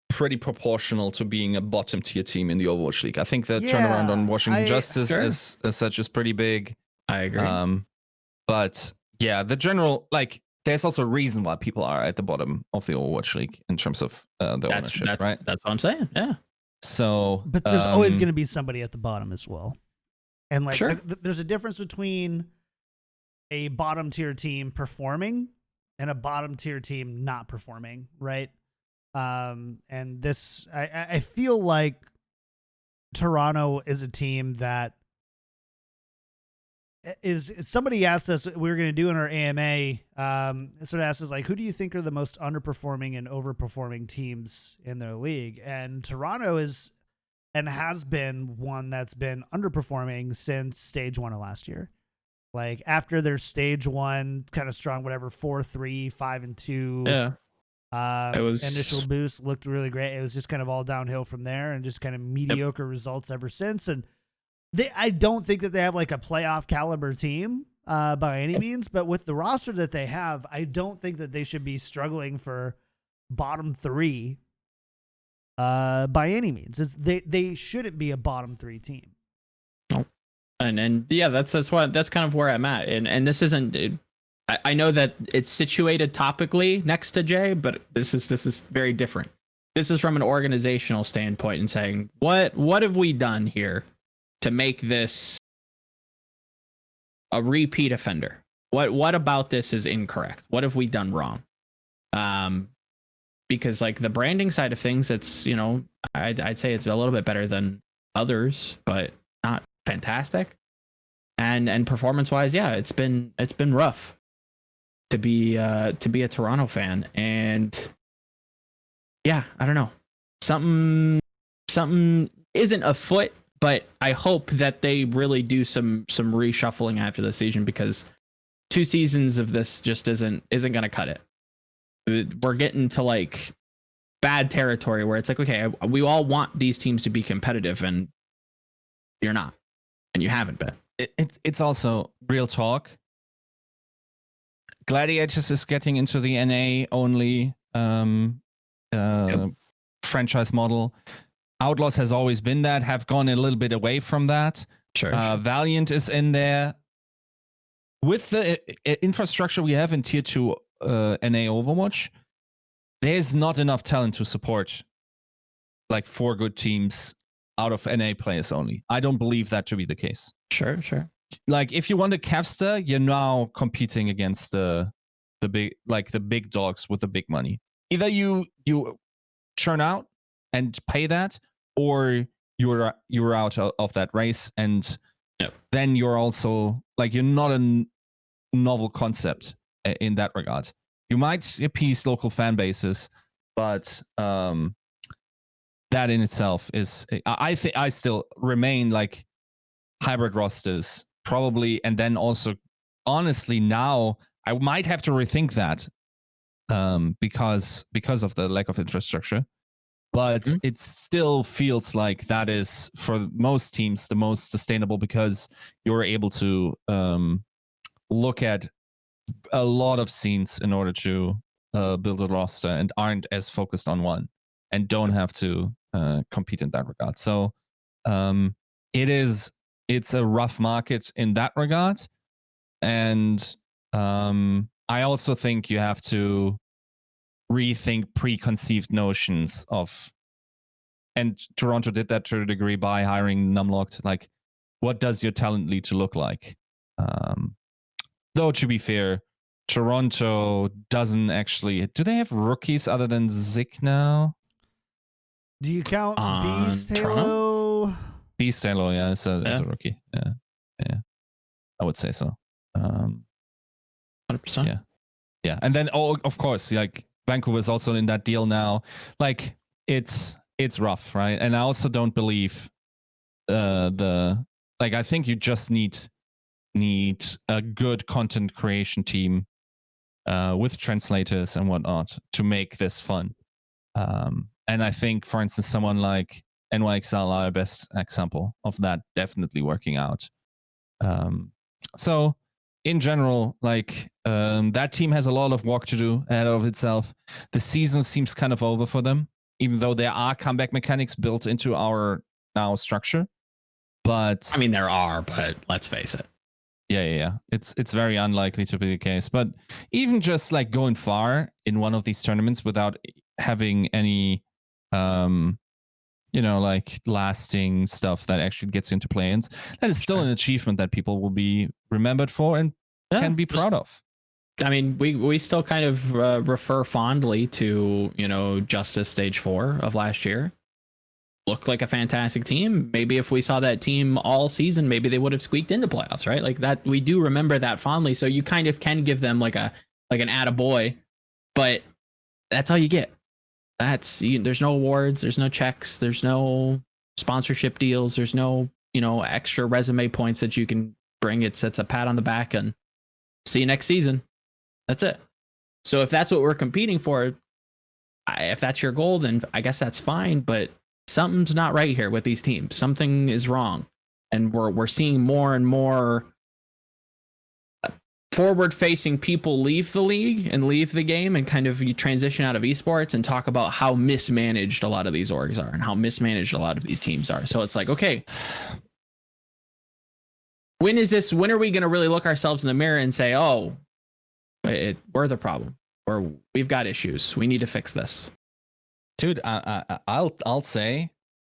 pretty proportional to being a bottom tier team in the Overwatch League. I think the turnaround on Washington Justice as such is pretty big. I agree. But yeah, the general, like, there's also a reason why people are at the bottom of the Overwatch League in terms of the ownership, right? That's what I'm saying. Yeah. So, but there's always going to be somebody at the bottom as well, and like, there's a difference between a bottom tier team performing and a bottom tier team not performing, right? And this, I feel like Toronto is a team that is, somebody asked us, we were going to do in our AMA, sort of asked us, like, who do you think are the most underperforming and overperforming teams in their league? And Toronto is, and has been, one that's been underperforming since stage 1 of last year. Like, after their stage 1 kind of strong, whatever, 4-3, 5-2. Yeah. It was initial boost, looked really great. It was just kind of all downhill from there, and just kind of mediocre results ever since. And I don't think that they have like a playoff caliber team by any means, but with the roster that they have, I don't think that they should be struggling for bottom 3 by any means. They shouldn't be a bottom 3 team. And yeah, that's kind of where I'm at. And this isn't. I know that it's situated topically next to Jay, but this is very different. This is from an organizational standpoint and saying, what have we done here to make this a repeat offender? What about this is incorrect? What have we done wrong? Because like the branding side of things, it's, I'd say it's a little bit better than others, but not fantastic. And performance wise, yeah, it's been rough to be a Toronto fan. And yeah, I don't know, something isn't afoot. But I hope that they really do some reshuffling after the season, because 2 seasons of this just isn't going to cut it. We're getting to like bad territory where it's like, okay, we all want these teams to be competitive, and you're not, and you haven't been. It's also real talk. Gladiators is getting into the NA only franchise model. Outlaws has always been that, have gone a little bit away from that. Sure. Valiant is in there. With the infrastructure we have in Tier 2 NA Overwatch, there's not enough talent to support like 4 good teams out of NA players only. I don't believe that to be the case. Sure. Like, if you want a Cavster, you're now competing against the big dogs with the big money. Either you churn out and pay that, or you're out of that race, and then you're also like, you're not a novel concept in that regard. You might appease local fan bases, but that in itself is, I think, I still remain like hybrid rosters probably, and then also honestly, now I might have to rethink that because of the lack of infrastructure. But it still feels like that is, for most teams, the most sustainable, because you're able to look at a lot of scenes in order to build a roster and aren't as focused on one and don't have to compete in that regard. So it's a rough market in that regard. And I also think you have to rethink preconceived notions of, and Toronto did that to a degree by hiring Numlocked. Like, what does your talent lead to look like? Though, to be fair, Toronto doesn't actually. Do they have rookies other than Zik now? Do you count Beast Toronto? Halo? Beast Halo, yeah, is a rookie. Yeah, I would say so. 100%. Yeah, and then of course, like Vancouver's also in that deal now. Like it's rough, right? And I also don't believe I think you just need a good content creation team with translators and whatnot to make this fun. And I think, for instance, someone like NYXL are a best example of that definitely working out. So in general, like that team has a lot of work to do ahead of itself. The season seems kind of over for them, even though there are comeback mechanics built into our now structure. But I mean, there are, but let's face it. Yeah. It's very unlikely to be the case. But even just like going far in one of these tournaments without having any, like lasting stuff that actually gets into play-ins, that is still an achievement that people will be remembered for and can be proud of. I mean, we still kind of refer fondly to, Justice Stage 4 of last year. Looked like a fantastic team. Maybe if we saw that team all season, maybe they would have squeaked into playoffs, right? Like that, we do remember that fondly. So you kind of can give them like an attaboy, but that's all you get. There's no awards, there's no checks, there's no sponsorship deals, there's no, extra resume points that you can bring. It's a pat on the back and see you next season. That's it. So if that's what we're competing for, if that's your goal, then I guess that's fine. But something's not right here with these teams. Something is wrong, and we're seeing more and more forward-facing people leave the league and leave the game and kind of transition out of esports and talk about how mismanaged a lot of these orgs are and how mismanaged a lot of these teams are. So it's like, okay, when are we going to really look ourselves in the mirror and say, oh, we're the problem, or we've got issues, we need to fix this? Dude, I'll say,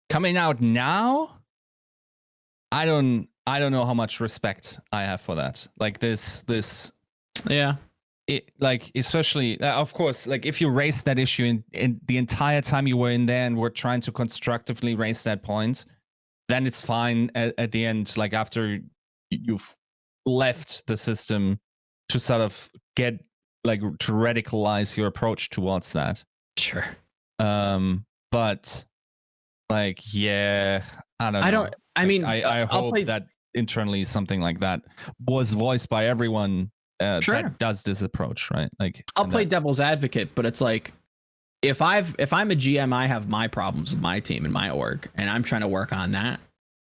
coming out now, I don't know how much respect I have for that. Like this, yeah. Like especially, of course, like if you raise that issue in the entire time you were in there and were trying to constructively raise that point, then it's fine at the end. Like after you've left the system to sort of get like to radicalize your approach towards that. Sure. But like, yeah, I don't know. I hope that internally something like that was voiced by everyone that does this approach, right? Like, I'll play devil's advocate, but it's like, if I'm a GM, I have my problems with my team and my org, and I'm trying to work on that.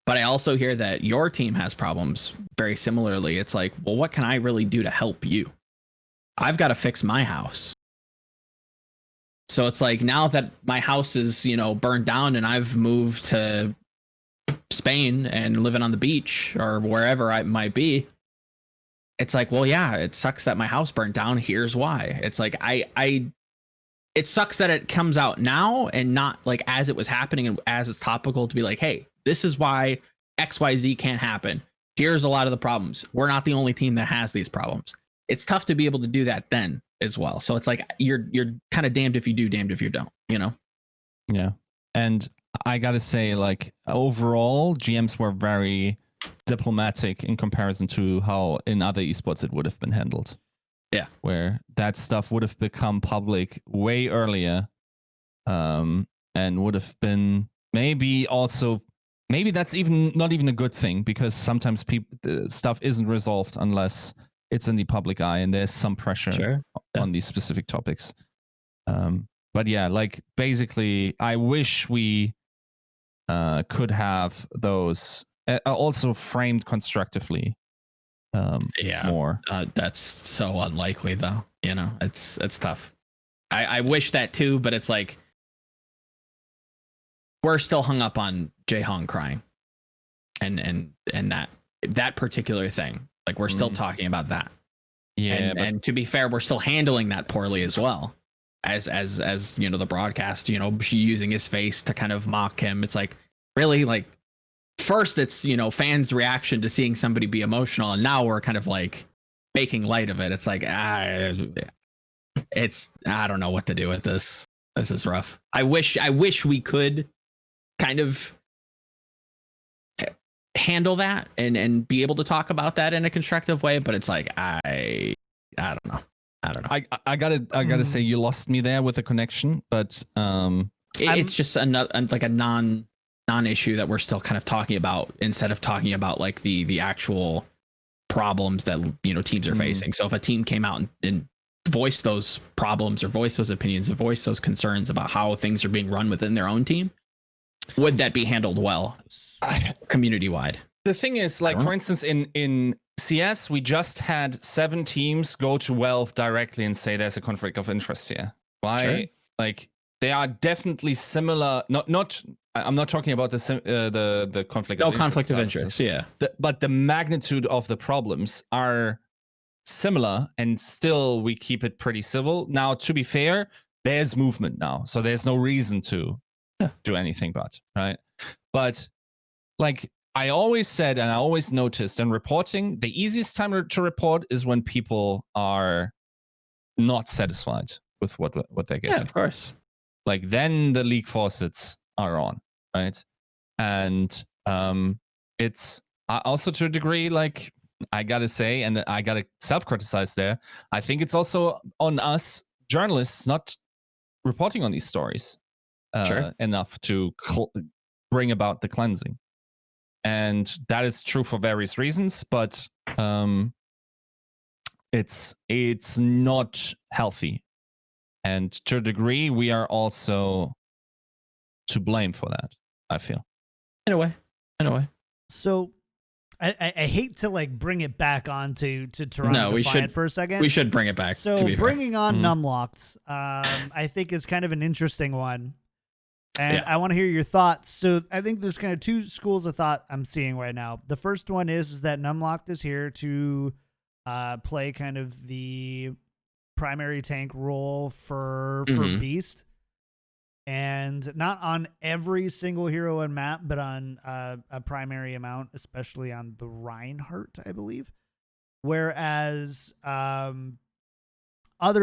But I also hear that your team has problems very similarly. It's like, well, what can I really do to help you? I've got to fix my house. So it's like, now that my house is, burned down and I've moved to Spain and living on the beach or wherever I might be, it's like, well, yeah, it sucks that my house burned down. Here's why. It's like, it sucks that it comes out now and not like as it was happening and as it's topical to be like, hey, this is why XYZ can't happen. Here's a lot of the problems. We're not the only team that has these problems. It's tough to be able to do that then as well. So it's like you're kind of damned if you do, damned if you don't, Yeah. And I gotta say, like, overall, GMs were very diplomatic in comparison to how in other esports it would have been handled. Yeah. Where that stuff would have become public way earlier, and would have been maybe that's even not even a good thing, because sometimes stuff isn't resolved unless it's in the public eye and there's some pressure on these specific topics. But yeah, like basically, I wish we could have those also framed constructively. More. That's so unlikely, though. You know, it's tough. I wish that too, but it's like we're still hung up on Jae-Hong crying, and that particular thing. Like we're still talking about that. Yeah, and to be fair, we're still handling that poorly as well. As you know, the broadcast, you know, she using his face to kind of mock him. It's like really like first it's, you know, fans' reaction to seeing somebody be emotional, and now we're kind of like making light of it. It's like I don't know what to do with this. This is rough. I wish we could kind of handle that and be able to talk about that in a constructive way, but it's like I don't know. I gotta say you lost me there with the connection, but it's just like a non-issue that we're still kind of talking about instead of talking about like the actual problems that, you know, teams are facing. So if a team came out and voiced those problems or voiced those opinions and voiced those concerns about how things are being run within their own team, would that be handled well community wide? The thing is, like, for instance, in CS, we just had 7 teams go to Valve directly and say there's a conflict of interest here. Why? Sure. Like, they are definitely similar. I'm not talking about the conflict. No conflict of interest. Yeah. But the magnitude of the problems are similar, and still we keep it pretty civil. Now, to be fair, there's movement now, so there's no reason to do anything but, right? But like I always said, and I always noticed in reporting, the easiest time to report is when people are not satisfied with what they're getting. Yeah, of course. Like then the league faucets are on, right? And it's also to a degree, like I gotta say, and I gotta self-criticize there, I think it's also on us journalists not reporting on these stories enough to bring about the cleansing. And that is true for various reasons, but it's not healthy. And to a degree, we are also to blame for that, I feel. In a way. So I hate to like bring it back on to Toronto Defiant for a second. We should bring it back. So bringing on Numlocked, I think is kind of an interesting one. And I want to hear your thoughts. So I think there's kind of 2 schools of thought I'm seeing right now. The first one is that Numlocked is here to play kind of the primary tank role for Beast. And not on every single hero and map, but on a primary amount, especially on the Reinhardt, I believe. Whereas other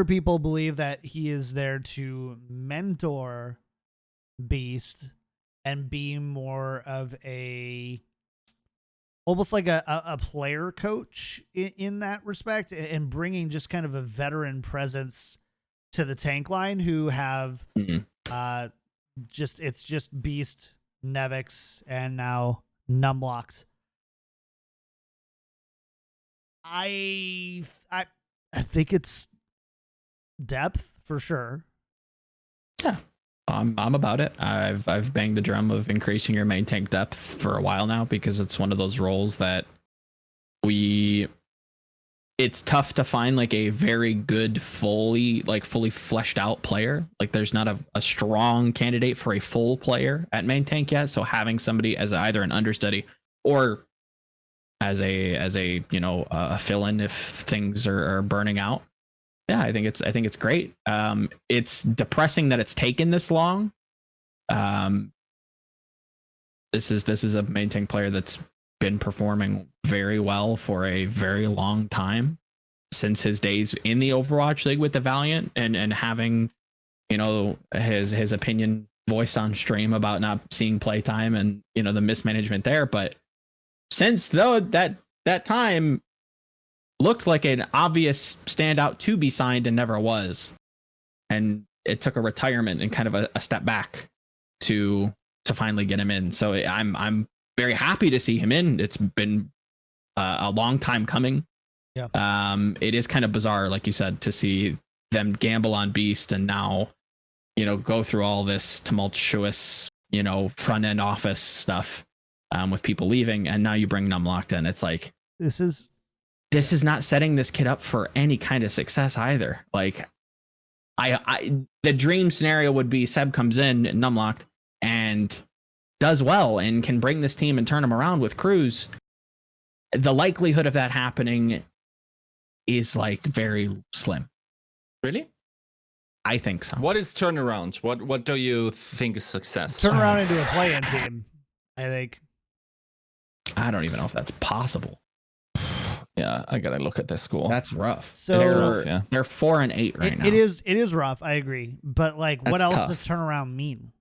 people believe that he is there to mentor Beast and be more of almost like a player coach in that respect, and bringing just kind of a veteran presence to the tank line who have just Beast, Nevix, and now Numlocked. I think it's depth for sure. Yeah. I'm about it. I've banged the drum of increasing your main tank depth for a while now, because it's one of those roles that it's tough to find like a very good fully fleshed out player. Like there's not a strong candidate for a full player at main tank yet. So having somebody as either an understudy or as a you know a fill-in if things are burning out. Yeah, I think it's great. It's depressing that it's taken this long. This is a main tank player that's been performing very well for a very long time, since his days in the Overwatch League with the Valiant, and having, you know, his opinion voiced on stream about not seeing playtime and, you know, the mismanagement there. But since though that time looked like an obvious standout to be signed and never was, and it took a retirement and kind of a step back to finally get him in. So I'm very happy to see him in. It's been a long time coming. Yeah. It is kind of bizarre, like you said, to see them gamble on Beast and now, go through all this tumultuous, front end office stuff with people leaving, and now you bring Numlocked in. It's like this is not setting this kid up for any kind of success either. Like, the dream scenario would be Seb comes in Numlocked and does well and can bring this team and turn them around with Cruz. The likelihood of that happening is like very slim. Really? I think so. What is turnaround? What do you think is success? Turn around into a play-in team, I think. I don't even know if that's possible. Yeah, I gotta look at their score. That's rough. So they're 4-8 right now. It is rough. I agree. But like, what else does turnaround mean?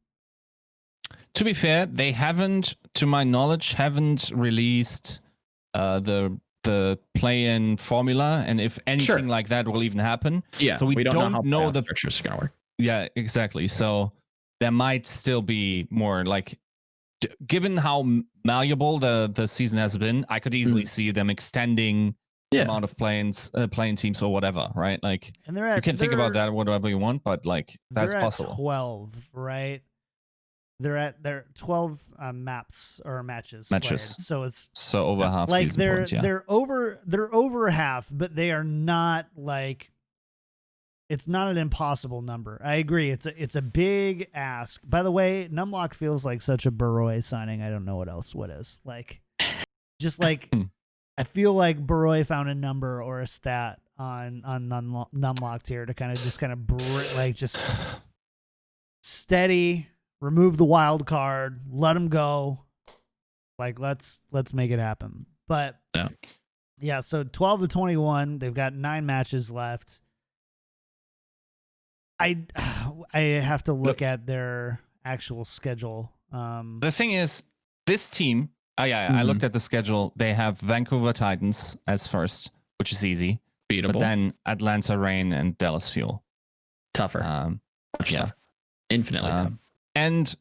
To be fair, they haven't, to my knowledge, released the play-in formula, and if anything like that will even happen. Yeah. So we don't know the structure's gonna work. Yeah, exactly. So there might still be more like, given how malleable the season has been, I could easily see them extending the amount of playing teams or whatever, right? Like, and you can think about that whatever you want, but like that's possible. 12, right? They're 12 maps or matches. Played. So it's over half. Like season points, they're over half, but they are not like. It's not an impossible number. I agree. It's a big ask. By the way, Numlock feels like such a Baroy signing. I don't know what is. Like, just like I feel like Baroy found a number or a stat on Numlocked here to kind of like just steady, remove the wild card, let him go. Like let's make it happen. But yeah, so 12 to 21, they've got 9 matches left. I have to look at their actual schedule. The thing is, this team, I looked at the schedule. They have Vancouver Titans as first, which is easy. Beatable. But then Atlanta Reign and Dallas Fuel. Tougher. Tougher. Infinitely tough. And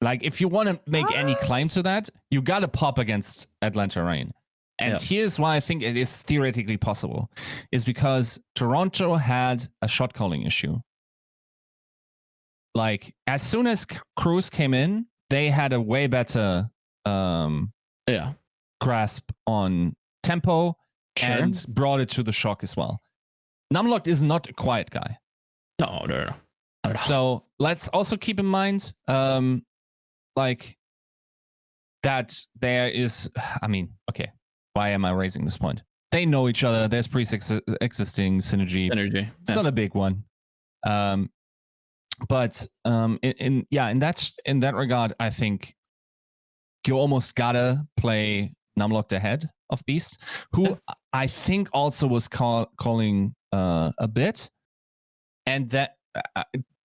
like, if you want to make any claim to that, you got to pop against Atlanta Reign. And here's why I think it is theoretically possible, is because Toronto had a shot calling issue. Like, as soon as Cruz came in, they had a way better grasp on tempo and brought it to the shock as well. Numlocked is not a quiet guy. No. So let's also keep in mind, like, that there is, I mean, okay, why am I raising this point? They know each other. There's pre-existing synergy. It's not a big one. But in that regard, I think you almost gotta play Numlocked ahead of Beast, who I think also was calling a bit, and that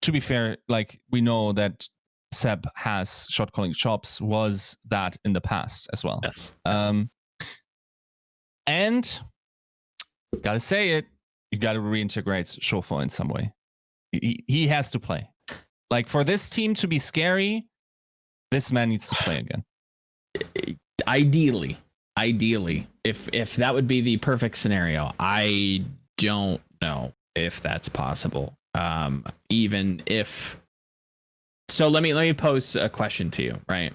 to be fair, like, we know that Seb has shot calling chops, was that in the past as well. Yes. And gotta say it, you gotta reintegrate Shofor in some way. He has to play. Like, for this team to be scary, this man needs to play again. Ideally, if that would be the perfect scenario, I don't know if that's possible. Even if, so let me pose a question to you, right?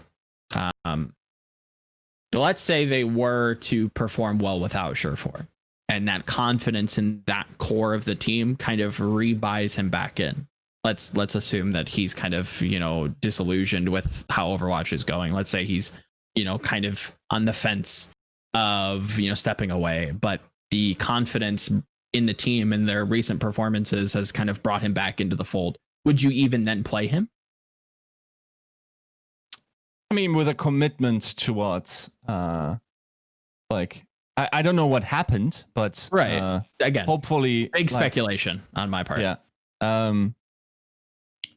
Let's say they were to perform well without Shofor, and that confidence in that core of the team kind of rebuys him back in. Let's assume that he's kind of, disillusioned with how Overwatch is going. Let's say he's, kind of on the fence of, stepping away, but the confidence in the team and their recent performances has kind of brought him back into the fold. Would you even then play him? I mean, with a commitment towards, like, I don't know what happened, but again, hopefully, big speculation on my part. Yeah.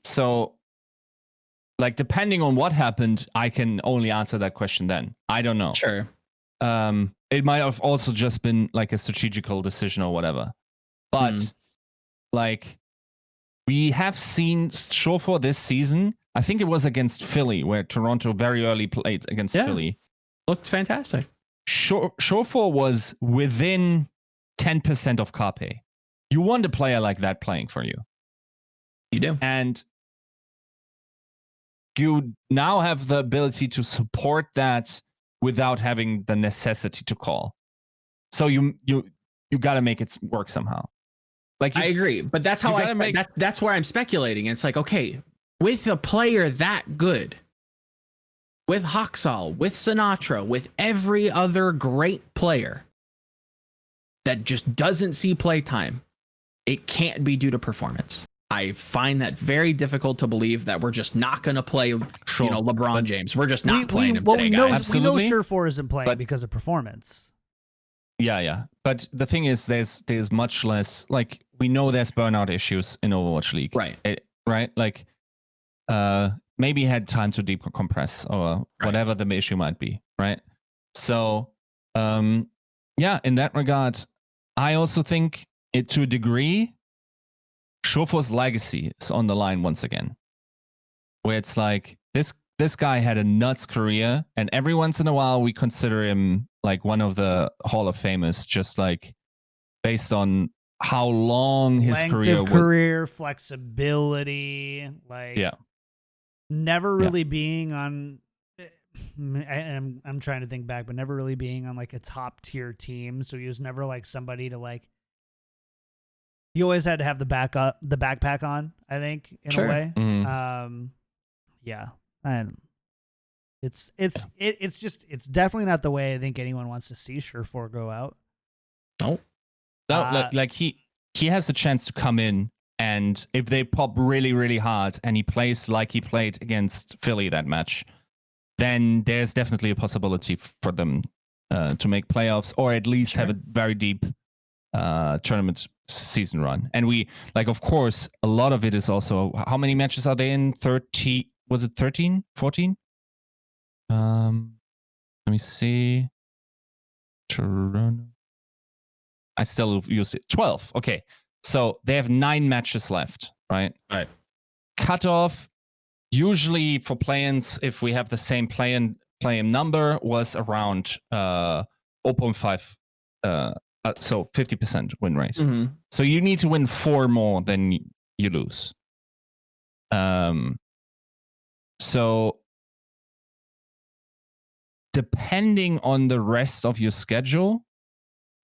So, like, depending on what happened, I can only answer that question then. I don't know. Sure. It might have also just been like a strategical decision or whatever. But like, we have seen Shofor this season. I think it was against Philly, where Toronto very early played against Philly. Looked fantastic. Shofor was within 10% of car pay. You want a player like that playing for you. You do. And you now have the ability to support that without having the necessity to call. So you got to make it work somehow. Like I agree, but that's how that's where I'm speculating. It's like, okay, with a player that good, with Haksal, with Sinatra, with every other great player that just doesn't see playtime, it can't be due to performance. I find that very difficult to believe that we're just not going to play, LeBron James. We're just not playing him today, guys. We know Surefour isn't playing because of performance. Yeah. But the thing is, there's much less, like, we know there's burnout issues in Overwatch League. Right. Right? Like, maybe he had time to decompress or whatever the issue might be, right? So, in that regard, I also think it, to a degree, Surefour's legacy is on the line once again, where it's like this guy had a nuts career, and every once in a while we consider him like one of the Hall of Famers, just like based on how long his career flexibility, like never really being on. I'm trying to think back, but never really being on like a top tier team. So he was never like somebody to like. He always had to have the backpack on, I think, in a way. Mm-hmm. And it's definitely not the way I think anyone wants to see Surefour go out. No, like he has the chance to come in, and if they pop really, really hard and he plays like he played against Philly that match, then there's definitely a possibility for them to make playoffs or at least have a very deep tournament season run. And we, like, of course, a lot of it is also, how many matches are they in? 30, was it 13, 14? Let me see. Toronto. I still use it. 12. Okay. So they have 9 matches left, right? Right. Cutoff, usually for play-ins, if we have the same play-in number, was around 0.5. So 50% win rate. Mm-hmm. So you need to win 4 more than you lose. So depending on the rest of your schedule,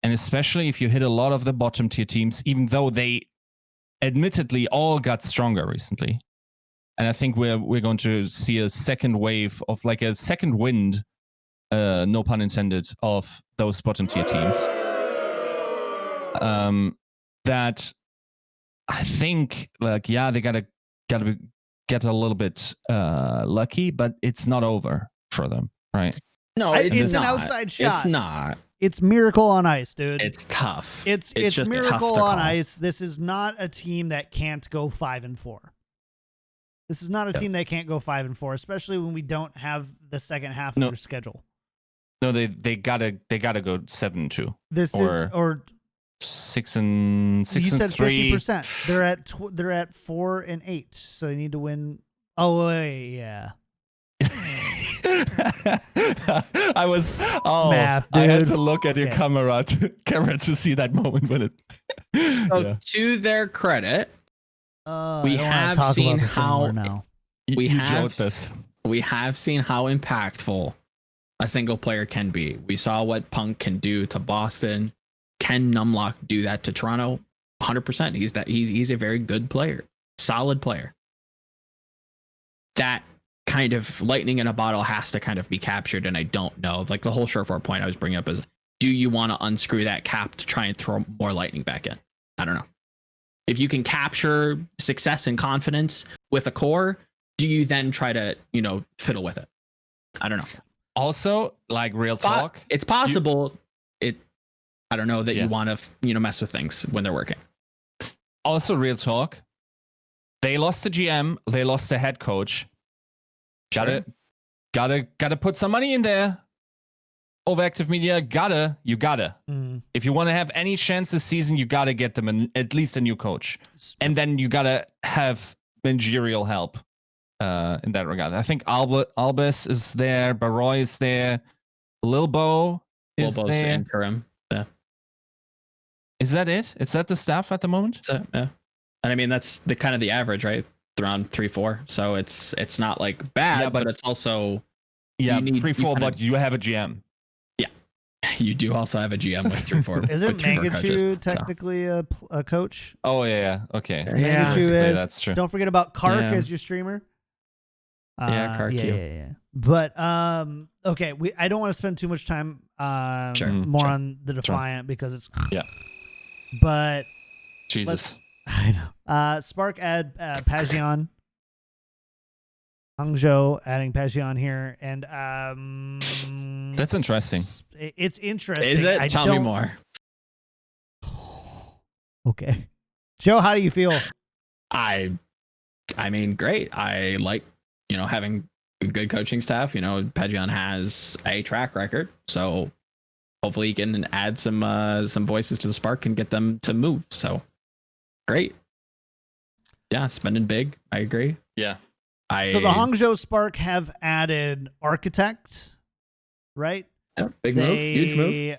and especially if you hit a lot of the bottom tier teams, even though they admittedly all got stronger recently, and I think we're going to see a second wave of, like, a second wind, no pun intended, of those bottom tier teams. That I think, like, they gotta get a little bit lucky, but it's not over for them, right? No, it's an outside shot. It's not. It's Miracle on Ice, dude. It's tough. It's just Miracle tough on Ice. This is not a team that can't go 5-4. This is not a team that can't go 5-4, especially when we don't have the second half of their schedule. No, they gotta go 7-2. This is 6 and 3. You said 50%. They're at 4-8, so they need to win. Oh wait, yeah. I was math, I had to look at your camera to see that moment when it. So to their credit, we have seen how we have seen how impactful a single player can be. We saw what Punk can do to Boston. Can Numlock do that to Toronto? 100%. He's a very good player, solid player. That kind of lightning in a bottle has to kind of be captured, and I don't know. Like, the whole Surefour point I was bringing up is, do you want to unscrew that cap to try and throw more lightning back in? I don't know. If you can capture success and confidence with a core, do you then try to, fiddle with it? I don't know. Also, like, real talk, it's possible. I don't know that you want to, mess with things when they're working. Also, real talk, they lost the GM, they lost the head coach. Gotta put some money in there. Overactive Media, you gotta. If you want to have any chance this season, you gotta get them at least a new coach, and then you gotta have managerial help in that regard. I think Albus is there, Baroy is there, Lilbo is there. Interim. Yeah. Is that it? Is that the staff at the moment? So, yeah. And I mean, that's the kind of the average, right? Around 3-4. So it's not like bad, but it's also 3-4. But you have a GM. Yeah, you do also have a GM with 3-4. Isn't Mangachu technically a coach? Oh yeah. Okay. Yeah, Mangachu is. That's true. Don't forget about Kark as your streamer. Kark. Yeah. But okay, I don't want to spend too much time more on the Defiant because it's But Jesus. I know. Spark add Pagion. Hangzhou adding Pagion here, and that's interesting. It's interesting. Is it? Tell me more. Okay, Joe, how do you feel? I mean, great. I like having a good coaching staff. Pagion has a track record, so hopefully he can add some voices to the Spark and get them to move. So great. Yeah, spending big. I agree. Yeah. So the Hangzhou Spark have added Architect, right? Yeah, big move, huge move.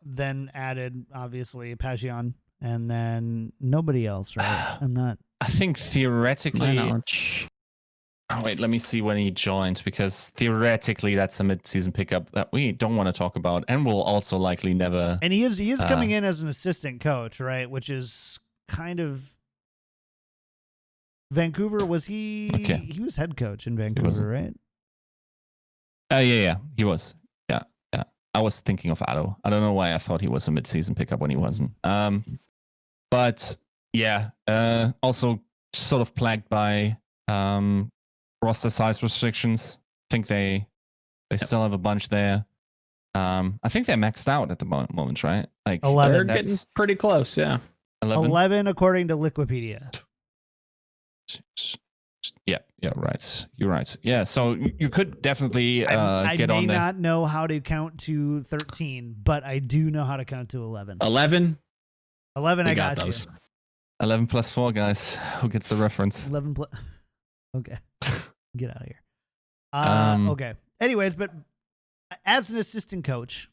Then added obviously Pagion, and then nobody else, right? I think theoretically. Oh, wait, let me see when he joined, because theoretically that's a mid-season pickup that we don't want to talk about, and will also likely never. And he is coming in as an assistant coach, right? Which is kind of Vancouver. Was he? Okay. He was head coach in Vancouver, right? Yeah, he was. Yeah. I was thinking of Addo. I don't know why I thought he was a mid-season pickup when he wasn't. But yeah, also sort of plagued by roster size restrictions. I think they still have a bunch there. I think they're maxed out at the moment, right? Like 11. They're getting pretty close, yeah. 11 according to Wikipedia. Yeah, right. You're right. Yeah, so you could definitely get on there. I may not know how to count to 13, but I do know how to count to 11. 11? 11, I got you. 11 plus 4, guys. Who gets the reference? 11 plus... Okay. Get out of here. Okay. Anyways, but as an assistant coach,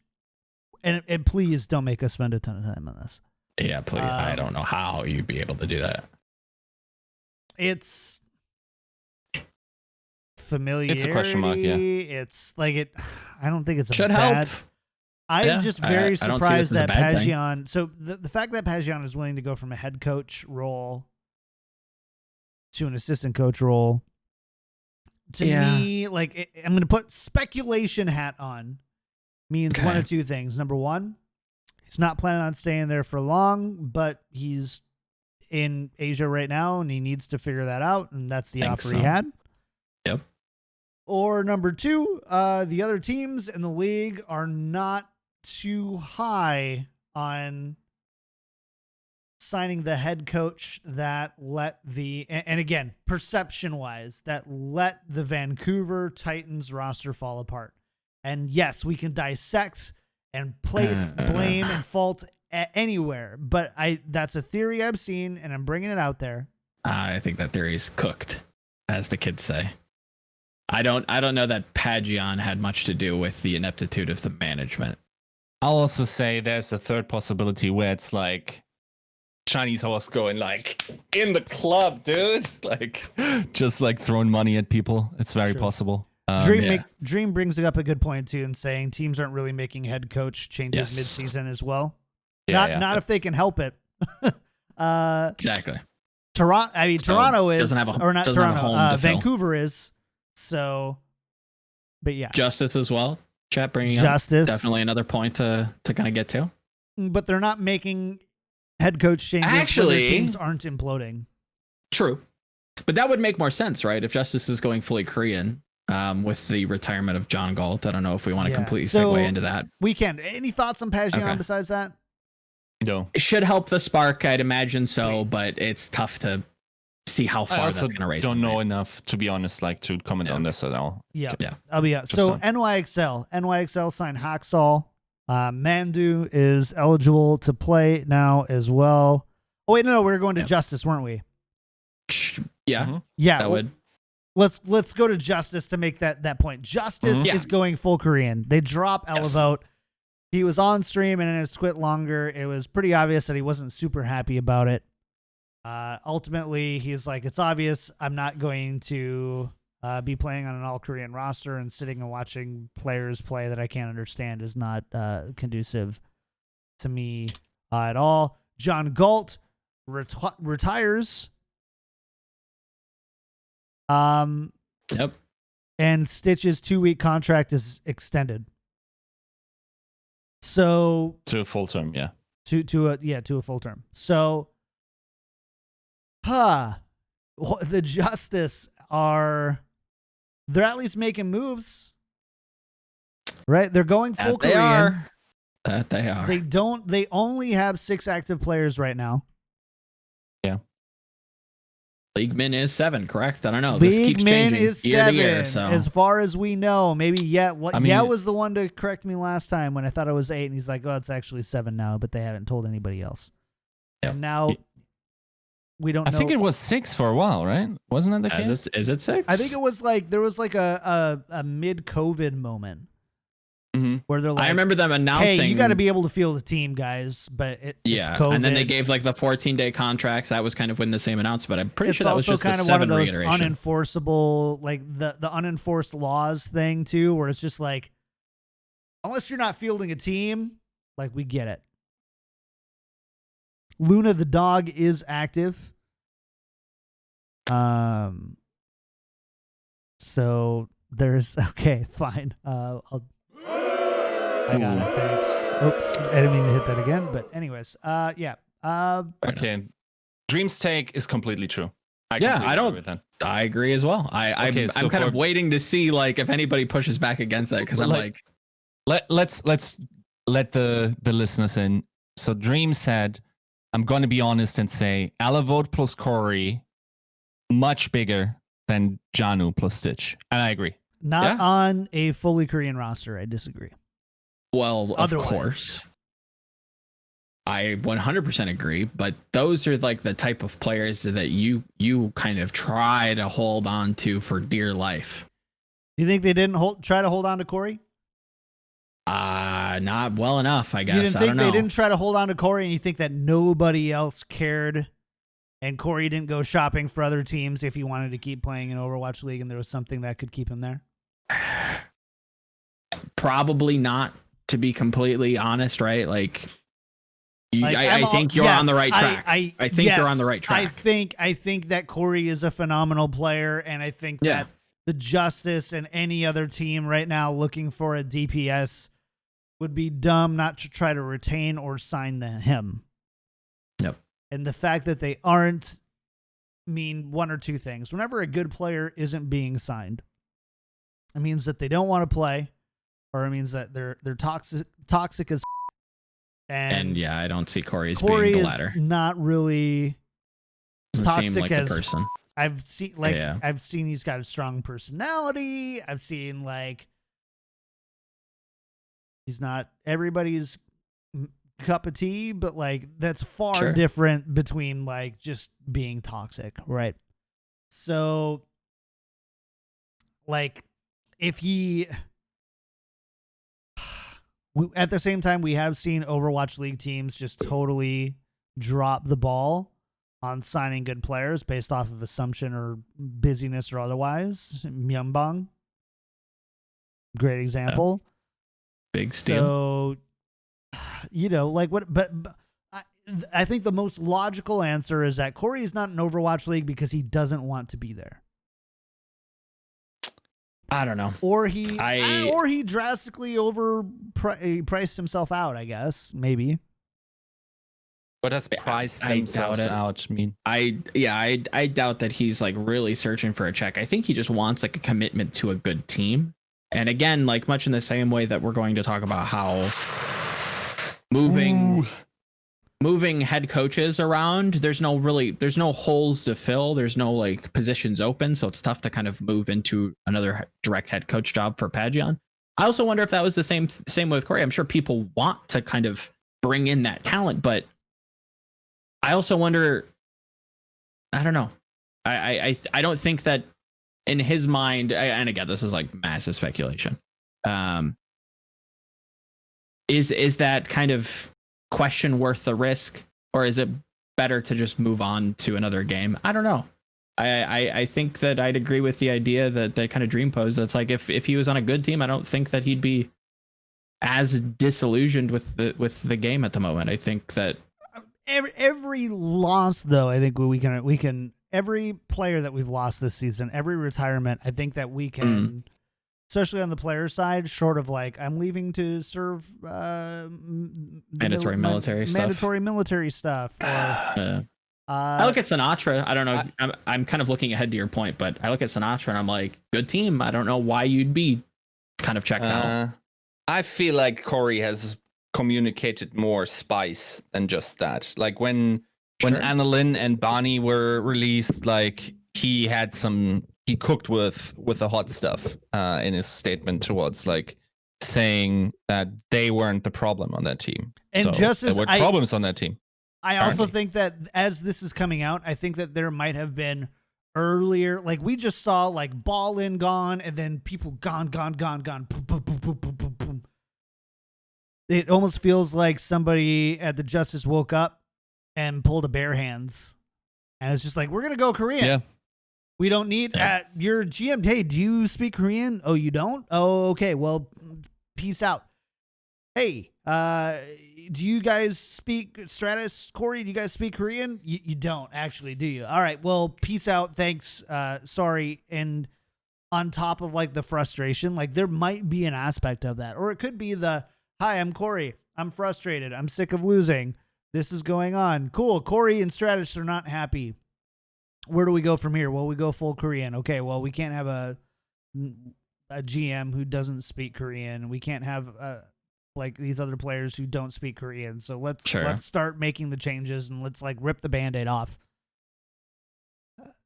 and please don't make us spend a ton of time on this. Yeah, please. I don't know how you'd be able to do that. It's familiarity. It's a question mark, yeah. It's like it. I don't think it's should bad. help. I'm just very surprised that Pagion. So the fact that Pagion is willing to go from a head coach role to an assistant coach role, to me, like I'm going to put speculation hat on, means one of two things. Number one, he's not planning on staying there for long, but he's in Asia right now and he needs to figure that out, and that's the offer he had. Yep. Or number two, the other teams in the league are not too high on signing the head coach that let and again, perception wise, that let the Vancouver Titans roster fall apart. And yes, we can dissect and place blame and fault anywhere, but that's a theory I've seen and I'm bringing it out there. I think that theory is cooked, as the kids say. I don't know that Pagion had much to do with the ineptitude of the management. I'll also say there's a third possibility where it's like Chinese horse going like in the club, dude, like just like throwing money at people. It's very possible. Dream brings up a good point too, in saying teams aren't really making head coach changes mid-season as well. Not if they can help it. Exactly. Toronto is, or not Toronto. Vancouver fill. is. So, but yeah, Justice as well. Chat bringing Justice, definitely another point to kind of get to. But they're not making head coach changes. Actually, teams aren't imploding. True, but that would make more sense, right? If Justice is going fully Korean, with the retirement of John Galt. I don't know if we want to completely segue into that. We can. Any thoughts on Pagion besides that? No. It should help the Spark, I'd imagine so, but it's tough to see how far that's going to raise. I don't know enough, to be honest, like to comment on this at all. Yeah. I'll be out. So NYXL signed Hacksall. Mandu is eligible to play now as well. Oh wait, no, we were going to Justice, weren't we? Yeah. Mm-hmm. Yeah. That would. Let's go to Justice to make that point. Justice is going full Korean. They drop Elevote. he was on stream and in his quit longer. It was pretty obvious that he wasn't super happy about it. Ultimately, he's like, it's obvious I'm not going to be playing on an all-Korean roster, and sitting and watching players play that I can't understand is not conducive to me at all. John Galt retires. Yep. And Stitch's 2-week contract is extended. So to a full term, yeah. To a full term. So, the Justice they're at least making moves, right? They're going full Korean. They are. They only have 6 active players right now. Yeah. League min is 7, correct? I don't know. League this keeps min changing is year 7, to year, so. as far as we know. Maybe Yet was the one to correct me last time when I thought it was 8, and he's like, "Oh, it's actually 7 now," but they haven't told anybody else. Yep. And now we don't know. I think it was 6 for a while, right? Wasn't that the case? Is it 6? I think it was like there was like a mid-COVID moment. Mm-hmm. Where they're like, I remember them announcing, "Hey, you got to be able to field the team, guys." But it's COVID. And then they gave like the 14-day contracts. That was kind of when the same announced, but I'm pretty sure that was just kind a of one 7 of those reiteration. unenforceable, like the unenforced laws thing too, where it's just like, unless you're not fielding a team, like, we get it. Luna the dog is active. So there's okay, fine. I got it. Thanks. Oops, I didn't mean to hit that again. But anyways, yeah. Okay. Dream's take is completely true. I agree as well. I'm kind of waiting to see like if anybody pushes back against that, because I'm like, let's let the listeners in. So Dream said, I'm going to be honest and say Alavote plus Corey much bigger than Janu plus Stitch, and I agree. Not on a fully Korean roster. I disagree. Well, of course. I 100% agree, but those are like the type of players that you kind of try to hold on to for dear life. Do you think they didn't try to hold on to Corey? Not well enough, I guess. You didn't think they didn't try to hold on to Corey, and you think that nobody else cared, and Corey didn't go shopping for other teams if he wanted to keep playing in Overwatch League, and there was something that could keep him there? Probably not, to be completely honest, right? Like I think you're on the right track. I think you're on the right track. I think that Corey is a phenomenal player, and I think that the Justice and any other team right now looking for a DPS would be dumb not to try to retain or sign him. Yep. And the fact that they aren't mean one or two things. Whenever a good player isn't being signed, it means that they don't want to play, or it means that they're toxic as. And yeah, I don't see Corey as being the latter. Not really toxic seem like as the person. I've seen. I've seen he's got a strong personality. I've seen he's not everybody's cup of tea, but that's far different between just being toxic, right? So if he. At the same time, we have seen Overwatch League teams just totally drop the ball on signing good players based off of assumption or busyness or otherwise. Myeongbong, great example. Big steal. So, but I think the most logical answer is that Corey is not in Overwatch League because he doesn't want to be there. I don't know. Or he drastically priced himself out, I guess, maybe. What does price themselves out mean? I doubt that he's really searching for a check. I think he just wants a commitment to a good team. And again, much in the same way that we're going to talk about how moving head coaches around, there's no holes to fill. There's no positions open. So it's tough to kind of move into another direct head coach job for Pagion. I also wonder if that was the same with Corey. I'm sure people want to kind of bring in that talent, but I also wonder, I don't know. I don't think that in his mind, and again, this is massive speculation. is that kind of question worth the risk, or is it better to just move on to another game? I don't know. I think that I'd agree with the idea that kind of Dream posed. That's like if he was on a good team, I don't think that he'd be as disillusioned with the game at the moment. I think that every loss, though, I think we can every player that we've lost this season, every retirement, I think that we can, especially on the player side, short of like I'm leaving to serve mandatory military stuff. Or, I look at Sinatra. I don't know. I'm kind of looking ahead to your point, but I look at Sinatra and I'm like, good team. I don't know why you'd be kind of checked out. I feel like Corey has communicated more spice than just that. Like when Annalyn and Bonnie were released, like he cooked with the hot stuff in his statement towards like saying that they weren't the problem on that team. And so just as there were problems on that team. I also think that as this is coming out, I think that there might have been earlier, like we just saw like ball in gone and then people gone, boom, boom, boom, boom, boom, boom, boom. It almost feels like somebody at the Justice woke up and pulled a bare hands. And it's just like, we're going to go Korean. Yeah. We don't need your GM. Hey, do you speak Korean? Oh, you don't? Oh, okay. Well, peace out. Hey, do you guys speak Stratus, Corey? Do you guys speak Korean? You don't actually, do you? All right. Well, peace out. Thanks. Sorry. And on top of like the frustration, like there might be an aspect of that, or it could be hi, I'm Corey. I'm frustrated. I'm sick of losing. This is going on. Cool. Corey and Stratus are not happy. Where do we go from here? Well, we go full Korean. Okay. Well, we can't have a GM who doesn't speak Korean. We can't have like these other players who don't speak Korean. So let's start making the changes and let's like rip the Band-Aid off.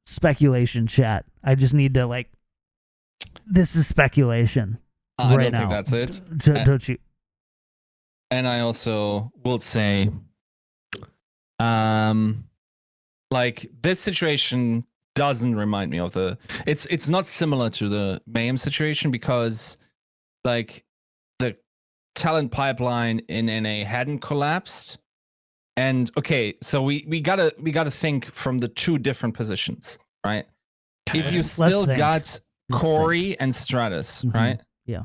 Speculation, chat. I just need to like. This is speculation. I right don't now. think that's it. Don't you? And I also will say, like this situation doesn't remind me of it's not similar to the Mayhem situation because like the talent pipeline in NA hadn't collapsed. And okay, so we gotta think from the two different positions, right? If you still got Corey and Stratus, right? Yeah.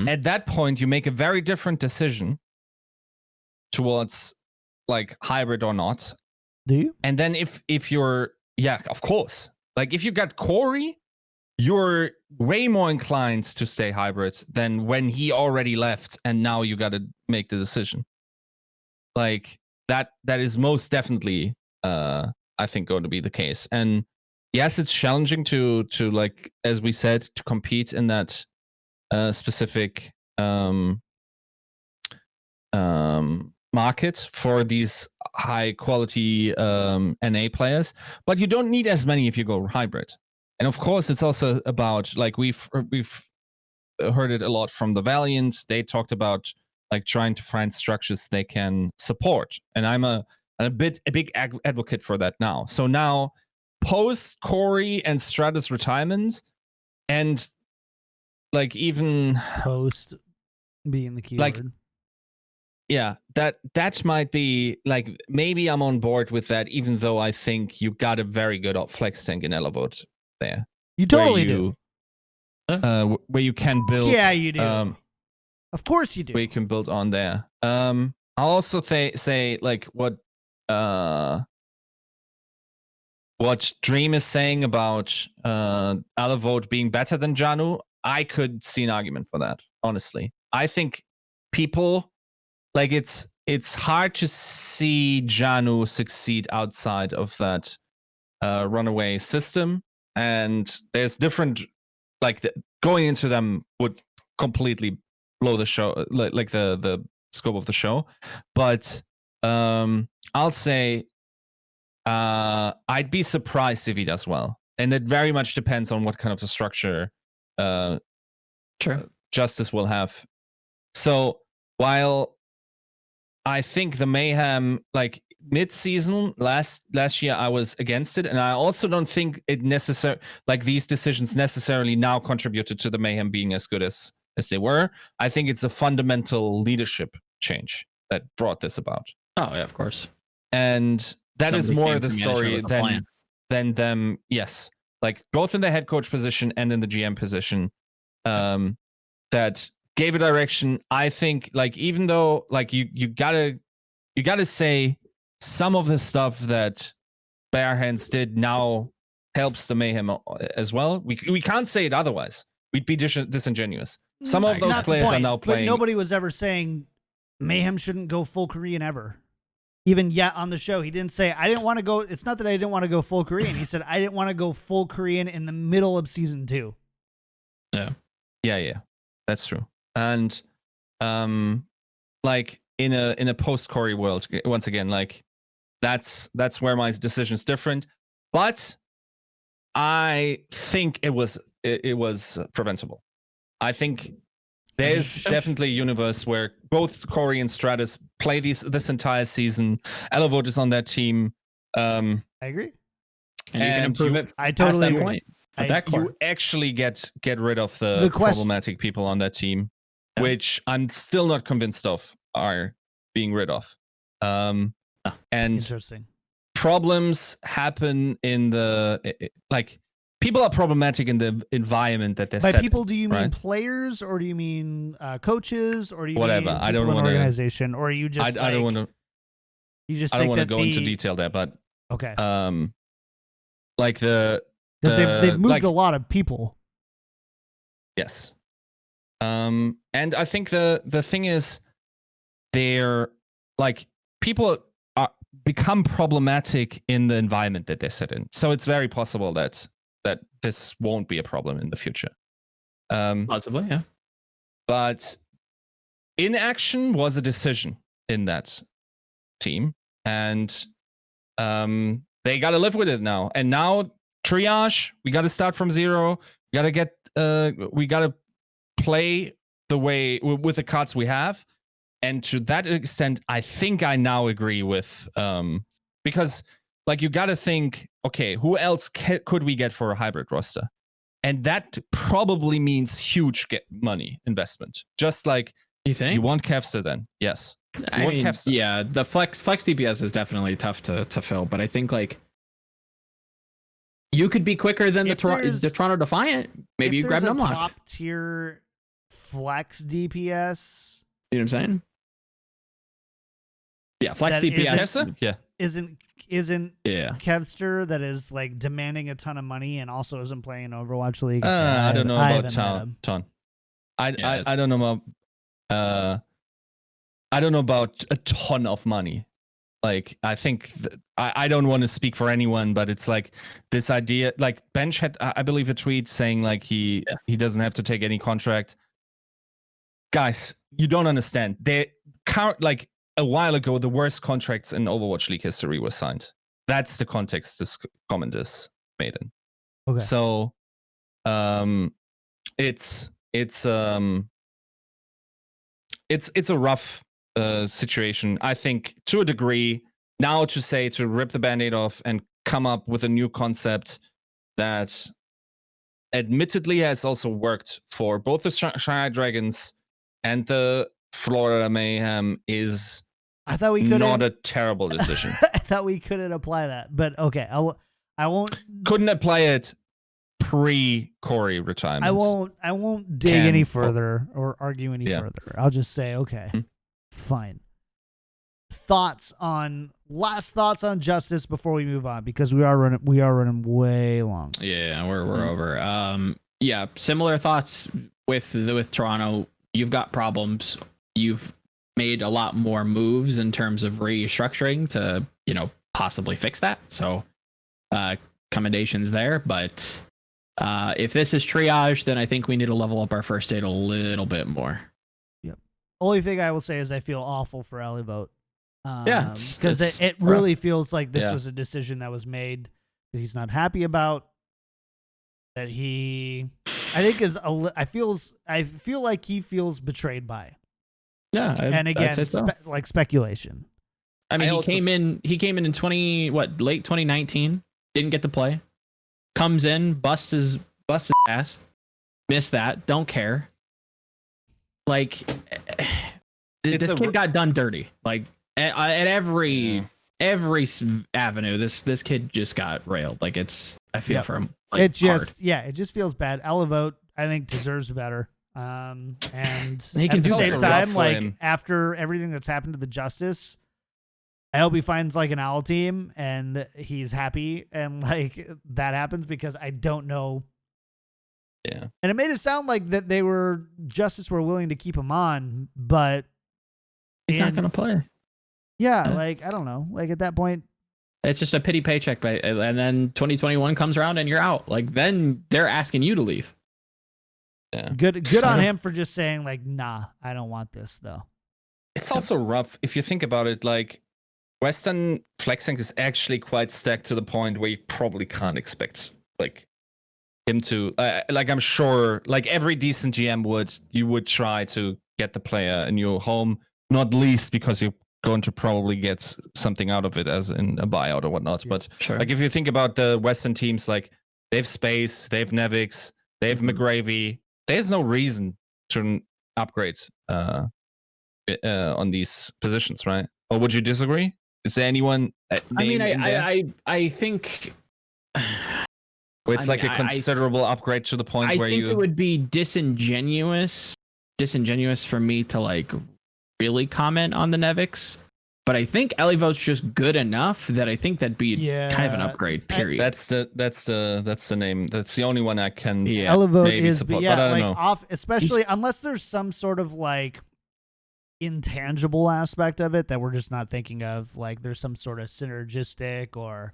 At that point, you make a very different decision towards like hybrid or not. Do you? And then if you're, yeah, of course. Like if you got Corey, you're way more inclined to stay hybrid than when he already left and now you got to make the decision. Like that is most definitely, I think, going to be the case. And yes, it's challenging to like, as we said, to compete in that specific market for these high quality NA players, but you don't need as many if you go hybrid. And of course, it's also about like we've heard it a lot from the Valiants. They talked about like trying to find structures they can support, and I'm a big advocate for that now. So now, post Corey and Stratus retirement, and like even post being the keyword. Like, yeah, that might be like maybe I'm on board with that, even though I think you got a very good flex tank in Elevate there. You totally do. Where you can build. Yeah, you do. Of course you do. Where you can build on there. I'll also say like what Dream is saying about Elevate being better than Janu. I could see an argument for that, honestly. I think people like it's hard to see Janu succeed outside of that runaway system, and there's different like going into them would completely blow the show, like the scope of the show. But I'll say I'd be surprised if he does well, and it very much depends on what kind of a structure Justice will have. So while I think the Mayhem, like mid-season last year, I was against it, and I also don't think it like these decisions necessarily now contributed to the Mayhem being as good as they were. I think it's a fundamental leadership change that brought this about. Oh yeah, of course. And that is Somebody more came the to management story with a plan. than them. Yes, like both in the head coach position and in the GM position, that gave a direction. I think, like, even though, like, you gotta say some of the stuff that Bare Hands did now helps the Mayhem as well. We can't say it otherwise. We'd be disingenuous. Some of those Not the players are point, now playing. But nobody was ever saying Mayhem shouldn't go full Korean ever. Even yet on the show, he didn't say, I didn't want to go. It's not that I didn't want to go full Korean. He said, I didn't want to go full Korean in the middle of season 2. Yeah. That's true. And, like in a post Corey world, once again, like that's where my decision's different. But I think it was preventable. I think there's definitely a universe where both Corey and Stratus play this entire season. Elevate is on that team. I agree. And you can improve it. I totally past that agree. point. That core. You actually get rid of the problematic people on that team, which I'm still not convinced of are being rid of. And Interesting. Problems happen in like people are problematic in the environment that they're By setting, people, do you mean right? players, or do you mean coaches, or do you Whatever? mean I don't want want organization, or are you just I don't want to. You just I don't want to go into detail there, but okay. Like because they've moved a lot of people. Yes. And I think the thing is, they're like people become problematic in the environment that they sit in. So it's very possible that this won't be a problem in the future. Possibly, yeah. But inaction was a decision in that team, and they got to live with it now. And now triage, we got to start from zero. We got to play the way with the cards we have. And to that extent, I think I now agree with because like you got to think, okay, who else could we get for a hybrid roster? And that probably means huge money investment. Just like you think you want Kevster, then yes. I mean, yeah, the flex DPS is definitely tough to fill, but I think like you could be quicker than the Toronto Defiant. Maybe you grab Numlock. Top tier flex DPS. You know what I'm saying? Yeah, flex DPS. Isn't Kevster that is like demanding a ton of money and also isn't playing Overwatch League? I don't know about ton. I don't know about I don't know about a ton of money. Like I think I don't want to speak for anyone, but it's like this idea. Like Bench had, I believe, a tweet saying like he doesn't have to take any contract. Guys, you don't understand. They count like. A while ago, the worst contracts in Overwatch League history were signed. That's the context this comment is made in. Okay. So, it's a rough situation. I think to a degree. Now to rip the Band-Aid off and come up with a new concept that, admittedly, has also worked for both the Shanghai Dragons and the Florida Mayhem is. I thought we could not a terrible decision. I thought we couldn't apply that, but okay, I won't. Couldn't apply it pre-Corey retirement. I won't dig any further or argue any further. I'll just say okay, fine. Last thoughts on Justice before we move on, because we are running way long. Yeah, we're over. Yeah, similar thoughts with Toronto. You've got problems. You've made a lot more moves in terms of restructuring to, possibly fix that. So, commendations there. But if this is triage, then I think we need to level up our first aid a little bit more. Yep. Only thing I will say is I feel awful for Elevate. Because it really feels like this was a decision that was made that he's not happy about. That I feel like he feels betrayed by. Yeah, and again, like speculation. I mean, he came in in late 2019, didn't get to play, comes in, busts his ass, missed that, don't care. Like, this kid got done dirty. Like at every avenue, this kid just got railed. Like I feel for him. Like, it just feels bad. Elevote, I think, deserves better. And he at can the do same it. time, like after everything that's happened to the Justice, I hope he finds like an owl team and he's happy and like that happens, because I don't know. Yeah. And it made it sound like that Justice were willing to keep him on, but he's not gonna play. Yeah, like I don't know. Like at that point, it's just a pity paycheck, and then 2021 comes around and you're out. Like then they're asking you to leave. Yeah. Good on him for just saying like, nah, I don't want this though. It's also rough if you think about it. Like Western flexing is actually quite stacked to the point where you probably can't expect like him to like I'm sure like every decent GM would try to get the player in your home, not least because you're going to probably get something out of it as in a buyout or whatnot. Yeah, but sure. like if you think about the Western teams, like they have Space, they have Nevix, they have McGravy. There's no reason to upgrade on these positions, right? Or would you disagree? Is there anyone? I think it's like a considerable upgrade to the point where I think it would be disingenuous for me to like really comment on the Nevix. But I think Elevote's just good enough that I think that'd be kind of an upgrade. Period. That's the name. That's the only one I can. Yeah, Elevote is, support, but I don't like know. off, especially unless there's some sort of like intangible aspect of it that we're just not thinking of. Like there's some sort of synergistic or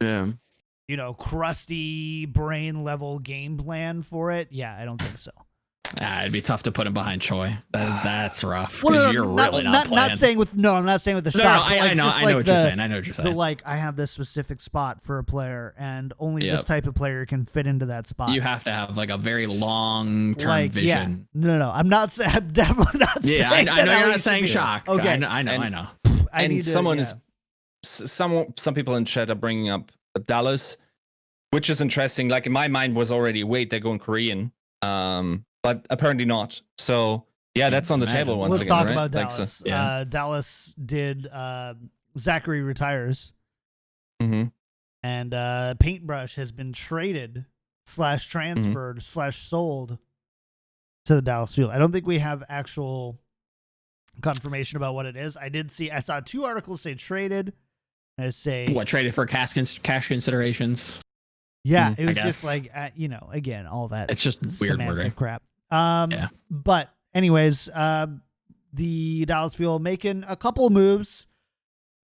crusty brain level game plan for it. Yeah, I don't think so. It'd be tough to put him behind Choi. That's rough. Well, you're really not saying with I'm not saying with the shot. I know what you're saying. I know what you're saying. The like I have this specific spot for a player, and only this type of player can fit into that spot. You have to have like a very long-term vision. Yeah. No. I'm not saying. I'm definitely not saying. Yeah, I know you're not saying shock. Okay, I know. Some people in chat are bringing up Dallas, which is interesting. Like in my mind was already wait, they're going Korean. But apparently not. So yeah, that's on the table once again. Let's talk right? about Dallas. Dallas did Zachary retires. Mm-hmm. And Paintbrush has been traded / transferred / sold to the Dallas Fuel. I don't think we have actual confirmation about what it is. I saw 2 articles say traded. And I say traded for cash considerations. Yeah, it was just like again, all that. It's just weird semantic crap. But anyways, the Dallas Fuel making a couple moves.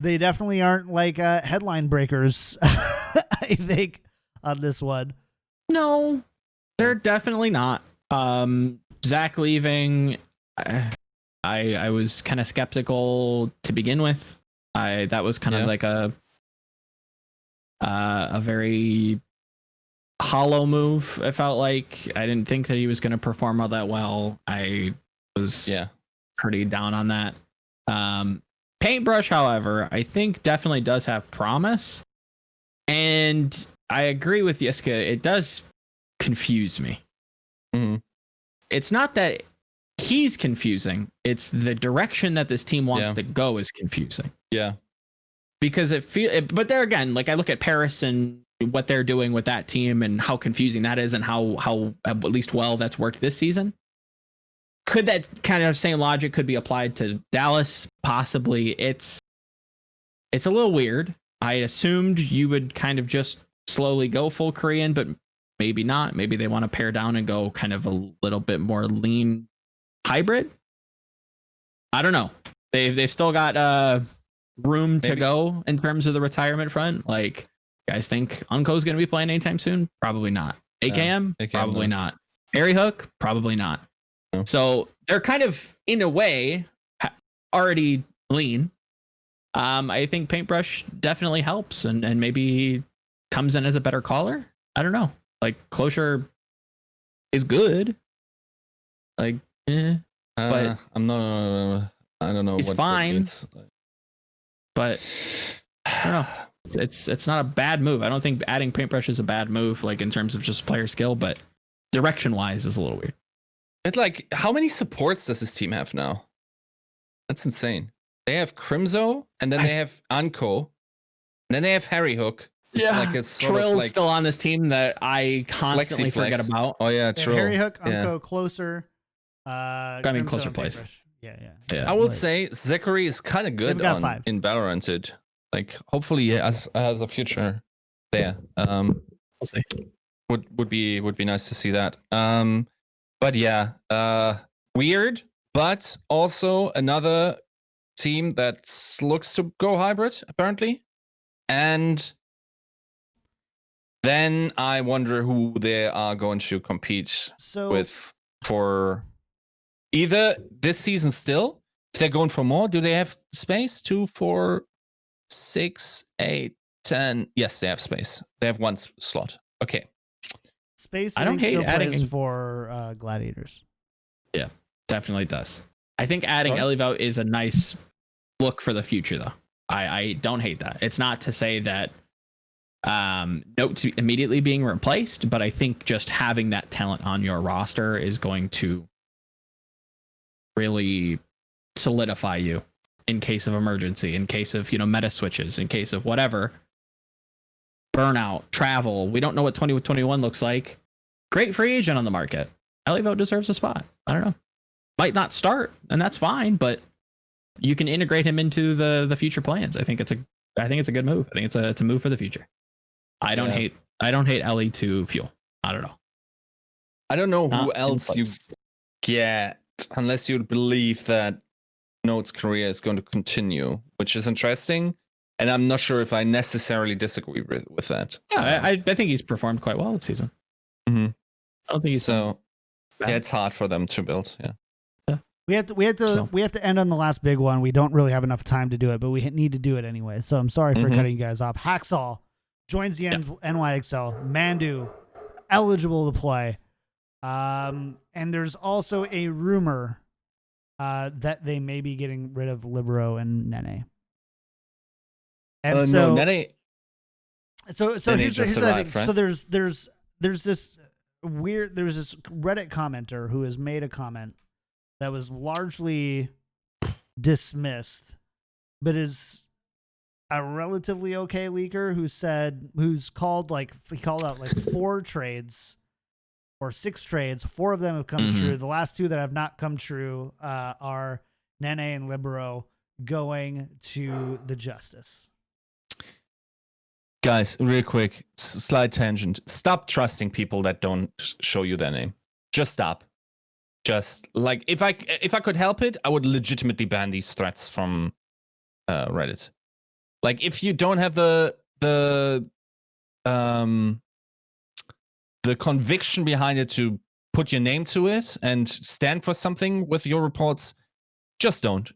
They definitely aren't like headline breakers, I think, on this one. No, they're definitely not. Zach leaving, I was kind of skeptical to begin with. That was kind of like a very hollow move. I felt like I didn't think that he was going to perform all that well. I was pretty down on that. Paintbrush, however, I think definitely does have promise, and I agree with Yiska. It does confuse me. Mm-hmm. It's not that he's confusing; it's the direction that this team wants to go is confusing. Yeah, because but there again, like I look at Paris and what they're doing with that team and how confusing that is and how at least well that's worked this season. Could that kind of same logic could be applied to Dallas? Possibly. It's a little weird. I assumed you would kind of just slowly go full Korean, but maybe not. Maybe they want to pare down and go kind of a little bit more lean hybrid. I don't know. They've still got room to go in terms of the retirement front. Like, guys think Unco's going to be playing anytime soon? Probably not. AKM? Probably not. Harry Hook? Probably not. No. So they're kind of, in a way, already lean. I think Paintbrush definitely helps and maybe comes in as a better caller. I don't know. Like, Closure is good. Like, but I'm not. I don't know. He's what fine. But I don't know. It's not a bad move. I don't think adding Paintbrush is a bad move, like in terms of just player skill, but direction wise is a little weird. It's like, how many supports does this team have now? That's insane. They have Crimzo, and then they have Anko, and then they have Harry Hook. Yeah, like a sort Trill's of like still on this team that I constantly forget about. Oh yeah, They have Trill. Harry Hook, Yeah. Unco, Closer. Crimson Closer and plays. Paintbrush. Yeah. I would say Zachary is kind of good got 5. in Valorant. Like hopefully he has a future there. We'll see. Would be nice to see that. But yeah, weird, but also another team that looks to go hybrid apparently, and then I wonder who they are going to compete with for either this season still. If they're going for more, do they have space? 2, 4, 6, 8, 10. Yes, they have space. They have one slot. Okay. Space. I don't hate adding for gladiators. Yeah, definitely does. I think adding Elivout is a nice look for the future, though. I don't hate that. It's not to say that Note's immediately being replaced, but I think just having that talent on your roster is going to really solidify you in case of emergency, in case of meta switches, in case of whatever. Burnout, travel. We don't know what 2021 looks like. Great free agent on the market. Elivout deserves a spot. I don't know. Might not start, and that's fine, but you can integrate him into the future plans. I think it's a good move. I think it's a move for the future. I don't hate Ellie to fuel. Not at all. I don't know who else you get unless you believe that Note's career is going to continue, which is interesting. And I'm not sure if I necessarily disagree with that. Yeah, I think he's performed quite well this season. Mm-hmm. I don't think he's so. Yeah, it's hard for them to build. Yeah. We have to end on the last big one. We don't really have enough time to do it, but we need to do it anyway. So I'm sorry for cutting you guys off. Hacksaw joins the NYXL. Mandu eligible to play. And there's also a rumor that they may be getting rid of Libero and Nene. And Nene. So Nene here's the thing. Right? So there's this Reddit commenter who has made a comment that was largely dismissed, but is a relatively okay leaker who's called out like 4 trades or 6 trades. 4 of them have come true. The last 2 that have not come true are Nene and Libero going to the Justice. Guys, real quick, slight tangent. Stop trusting people that don't show you their name. Just stop. Just like if I could help it, I would legitimately ban these threats from Reddit. Like if you don't have the conviction behind it to put your name to it and stand for something with your reports, just don't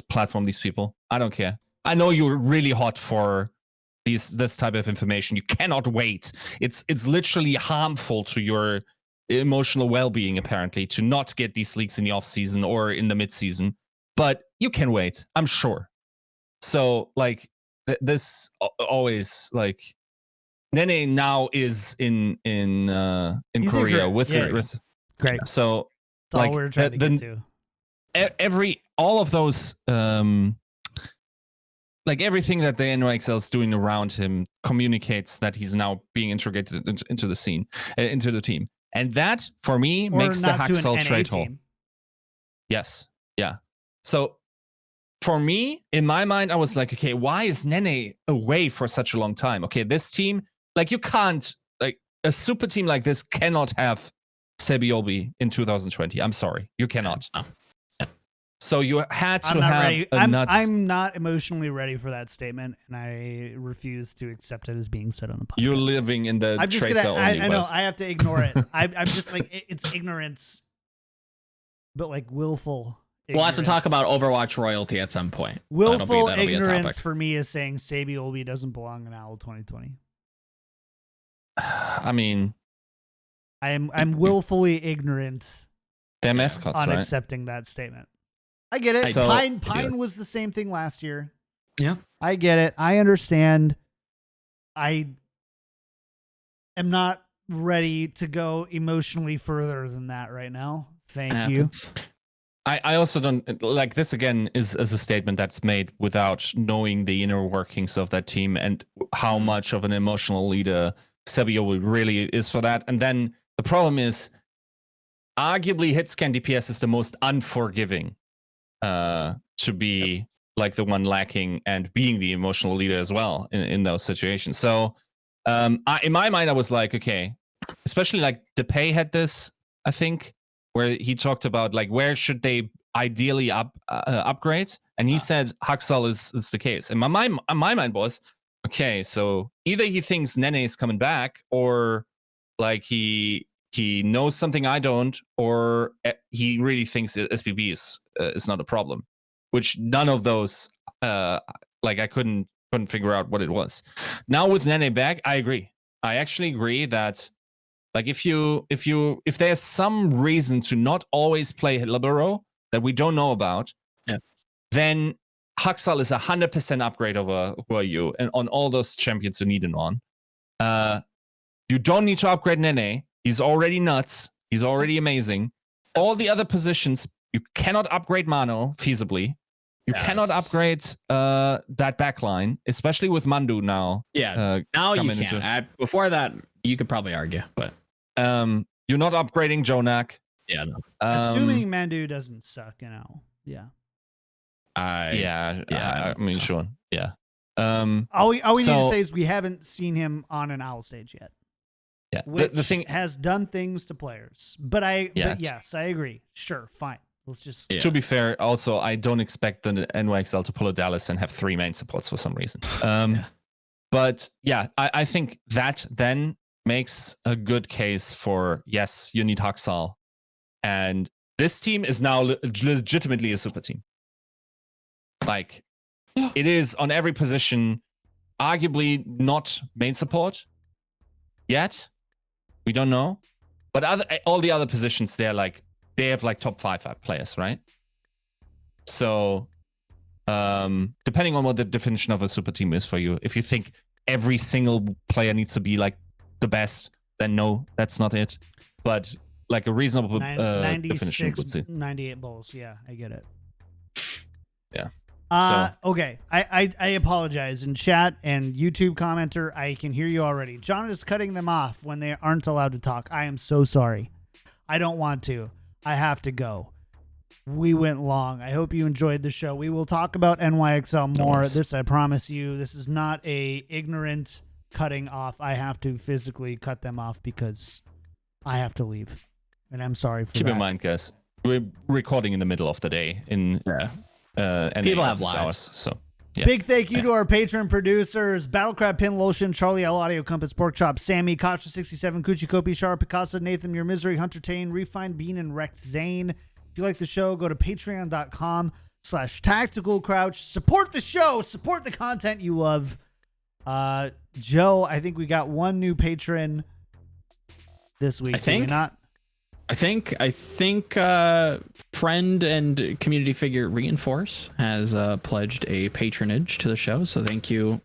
platform these people. I don't care. I know you're really hot for this type of information. You cannot wait. It's literally harmful to your emotional well-being apparently to not get these leaks in the off season or in the mid season, but you can wait, I'm sure. So like this always like Nene now is in Korea with the great. So that's like all we're trying to get to. All of those like everything that the NYXL is doing around him communicates that he's now being integrated into the scene, into the team. And that, for me, makes the Hacksaw trade hole. Yes. Yeah. So, for me, in my mind, I was like, okay, why is Nene away for such a long time? Okay, this team, like, you can't, like, a super team like this cannot have Sebiobi in 2020. I'm sorry. You cannot. No. So you had to have I'm not emotionally ready for that statement, and I refuse to accept it as being said on the podcast. You're living in the Tracer only. I know. I have to ignore it. I'm just like, it's ignorance, but like willful ignorance. We'll have to talk about Overwatch royalty at some point. Willful ignorance for me is saying Sebiobi doesn't belong in OWL 2020. I mean, I'm willfully ignorant. They're mascots, on right? accepting that statement. I get it. Pine was the same thing last year. Yeah. I get it. I understand. I am not ready to go emotionally further than that right now. Thank you. I also don't like this. Again, is a statement that's made without knowing the inner workings of that team and how much of an emotional leader Sebio really is for that. And then the problem is, arguably, Hitscan DPS is the most unforgiving to be like the one lacking and being the emotional leader as well in those situations. So in my mind, I was like, okay, especially like DePay had this, I think, where he talked about like where should they ideally upgrade, and he said Haksal is the case. And my mind was, okay, so either he thinks Nene is coming back, or like he knows something I don't, or he really thinks that SPB is not a problem, which none of those like I couldn't figure out what it was. Now with Nene back, I agree. I actually agree that like if there's some reason to not always play libero that we don't know about, then Haksal is 100% upgrade over who are you and on all those champions you need him on. You don't need to upgrade Nene. He's already nuts. He's already amazing. All the other positions you cannot upgrade Mano feasibly. You cannot upgrade that backline, especially with Mandu now. Yeah, now you can. Before that, you could probably argue, but you're not upgrading Jonak. Yeah, no. Assuming Mandu doesn't suck, Yeah. I mean, so. sure. Yeah. All we need to say is we haven't seen him on an owl stage yet. Yeah. Which the thing has done things to players. But yes, I agree. Sure, fine. Let's just To be fair, also I don't expect the NYXL to pull a Dallas and have 3 main supports for some reason. But yeah, I think that then makes a good case for yes, you need Haksal. And this team is now legitimately a super team. Like, it is on every position, arguably not main support yet. We don't know. But all the other positions, they have like top 5 players, right? So, depending on what the definition of a super team is for you, if you think every single player needs to be like the best, then no, that's not it. But like a reasonable definition would say 98 bowls. Yeah, I get it. Yeah. Okay. I apologize. In chat and YouTube commenter, I can hear you already. John is cutting them off when they aren't allowed to talk. I am so sorry. I don't want to. I have to go. We went long. I hope you enjoyed the show. We will talk about NYXL more. This, I promise you, this is not a ignorant cutting off. I have to physically cut them off because I have to leave. And I'm sorry for that. Keep in mind, guys, we're recording in the middle of the day and people have lives. Hours, so yeah. Big thank you to our patron producers: Battlecrab, Pin Lotion, Charlie L, Audio Compass, Pork Chop, Sammy, Kasha67, Coochie Kopi, Shar, Picasso, Nathan, Your Misery, Hunter Tane, Refined Bean, and Rex Zane. If you like the show, go to patreon.com/tactical crouch. Support the show. Support the content you love. Joe, I think we got one new patron this week. I think. Did we not? I think friend and community figure Reinforce has pledged a patronage to the show. So thank you,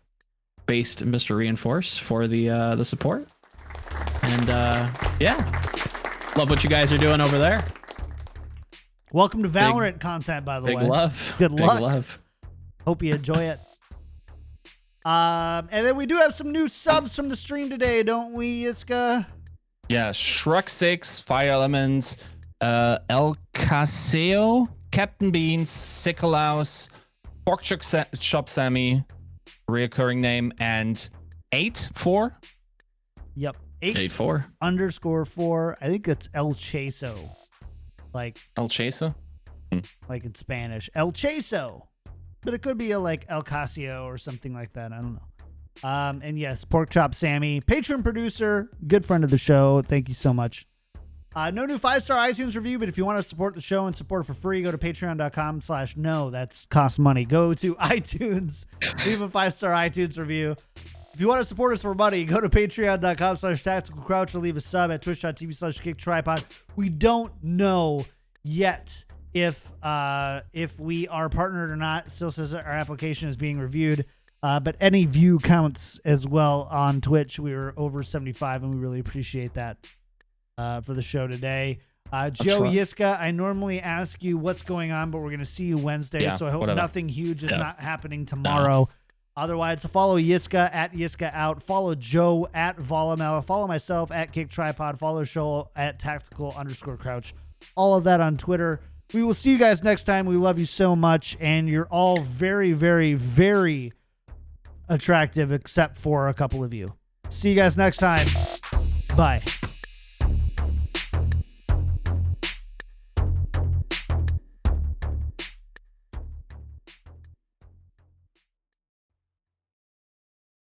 based Mr. Reinforce, for the support. And love what you guys are doing over there. Welcome to Valorant content, by the way. Big love. Good luck. Big love. Hope you enjoy it. And then we do have some new subs from the stream today, don't we, Yiska? Yeah, Shrug6, Fire Elements, El Caseo, Captain Beans, Sicklehouse, Pork Chop Sammy, reoccurring name, and 8-4. Yep. 8-4. I think it's El Chaso. Like El Chaso? Like in Spanish. El Chaso. But it could be like El Casio or something like that. I don't know. And yes, Pork Chop Sammy, patron producer, good friend of the show. Thank you so much. No new 5-star iTunes review, but if you want to support the show and support it for free, go to patreon.com/no. That's cost money. Go to iTunes, leave a 5-star iTunes review. If you want to support us for money, go to patreon.com/tactical crouch or leave a sub at twitch.tv/KickedTripod. We don't know yet if we are partnered or not. It still says our application is being reviewed. But any view counts as well on Twitch. We were over 75, and we really appreciate that for the show today. Joe try. Yiska, I normally ask you what's going on, but we're going to see you Wednesday, Yeah, so I hope whatever. nothing huge is Yeah. not happening tomorrow. Otherwise, follow Yiska at Yiska Out. Follow Joe at Volamel. Follow myself at KickedTripod. Follow Shoal at Tactical_Crouch. All of that on Twitter. We will see you guys next time. We love you so much, and you're all very, very, very attractive, except for a couple of you. See you guys next time. Bye.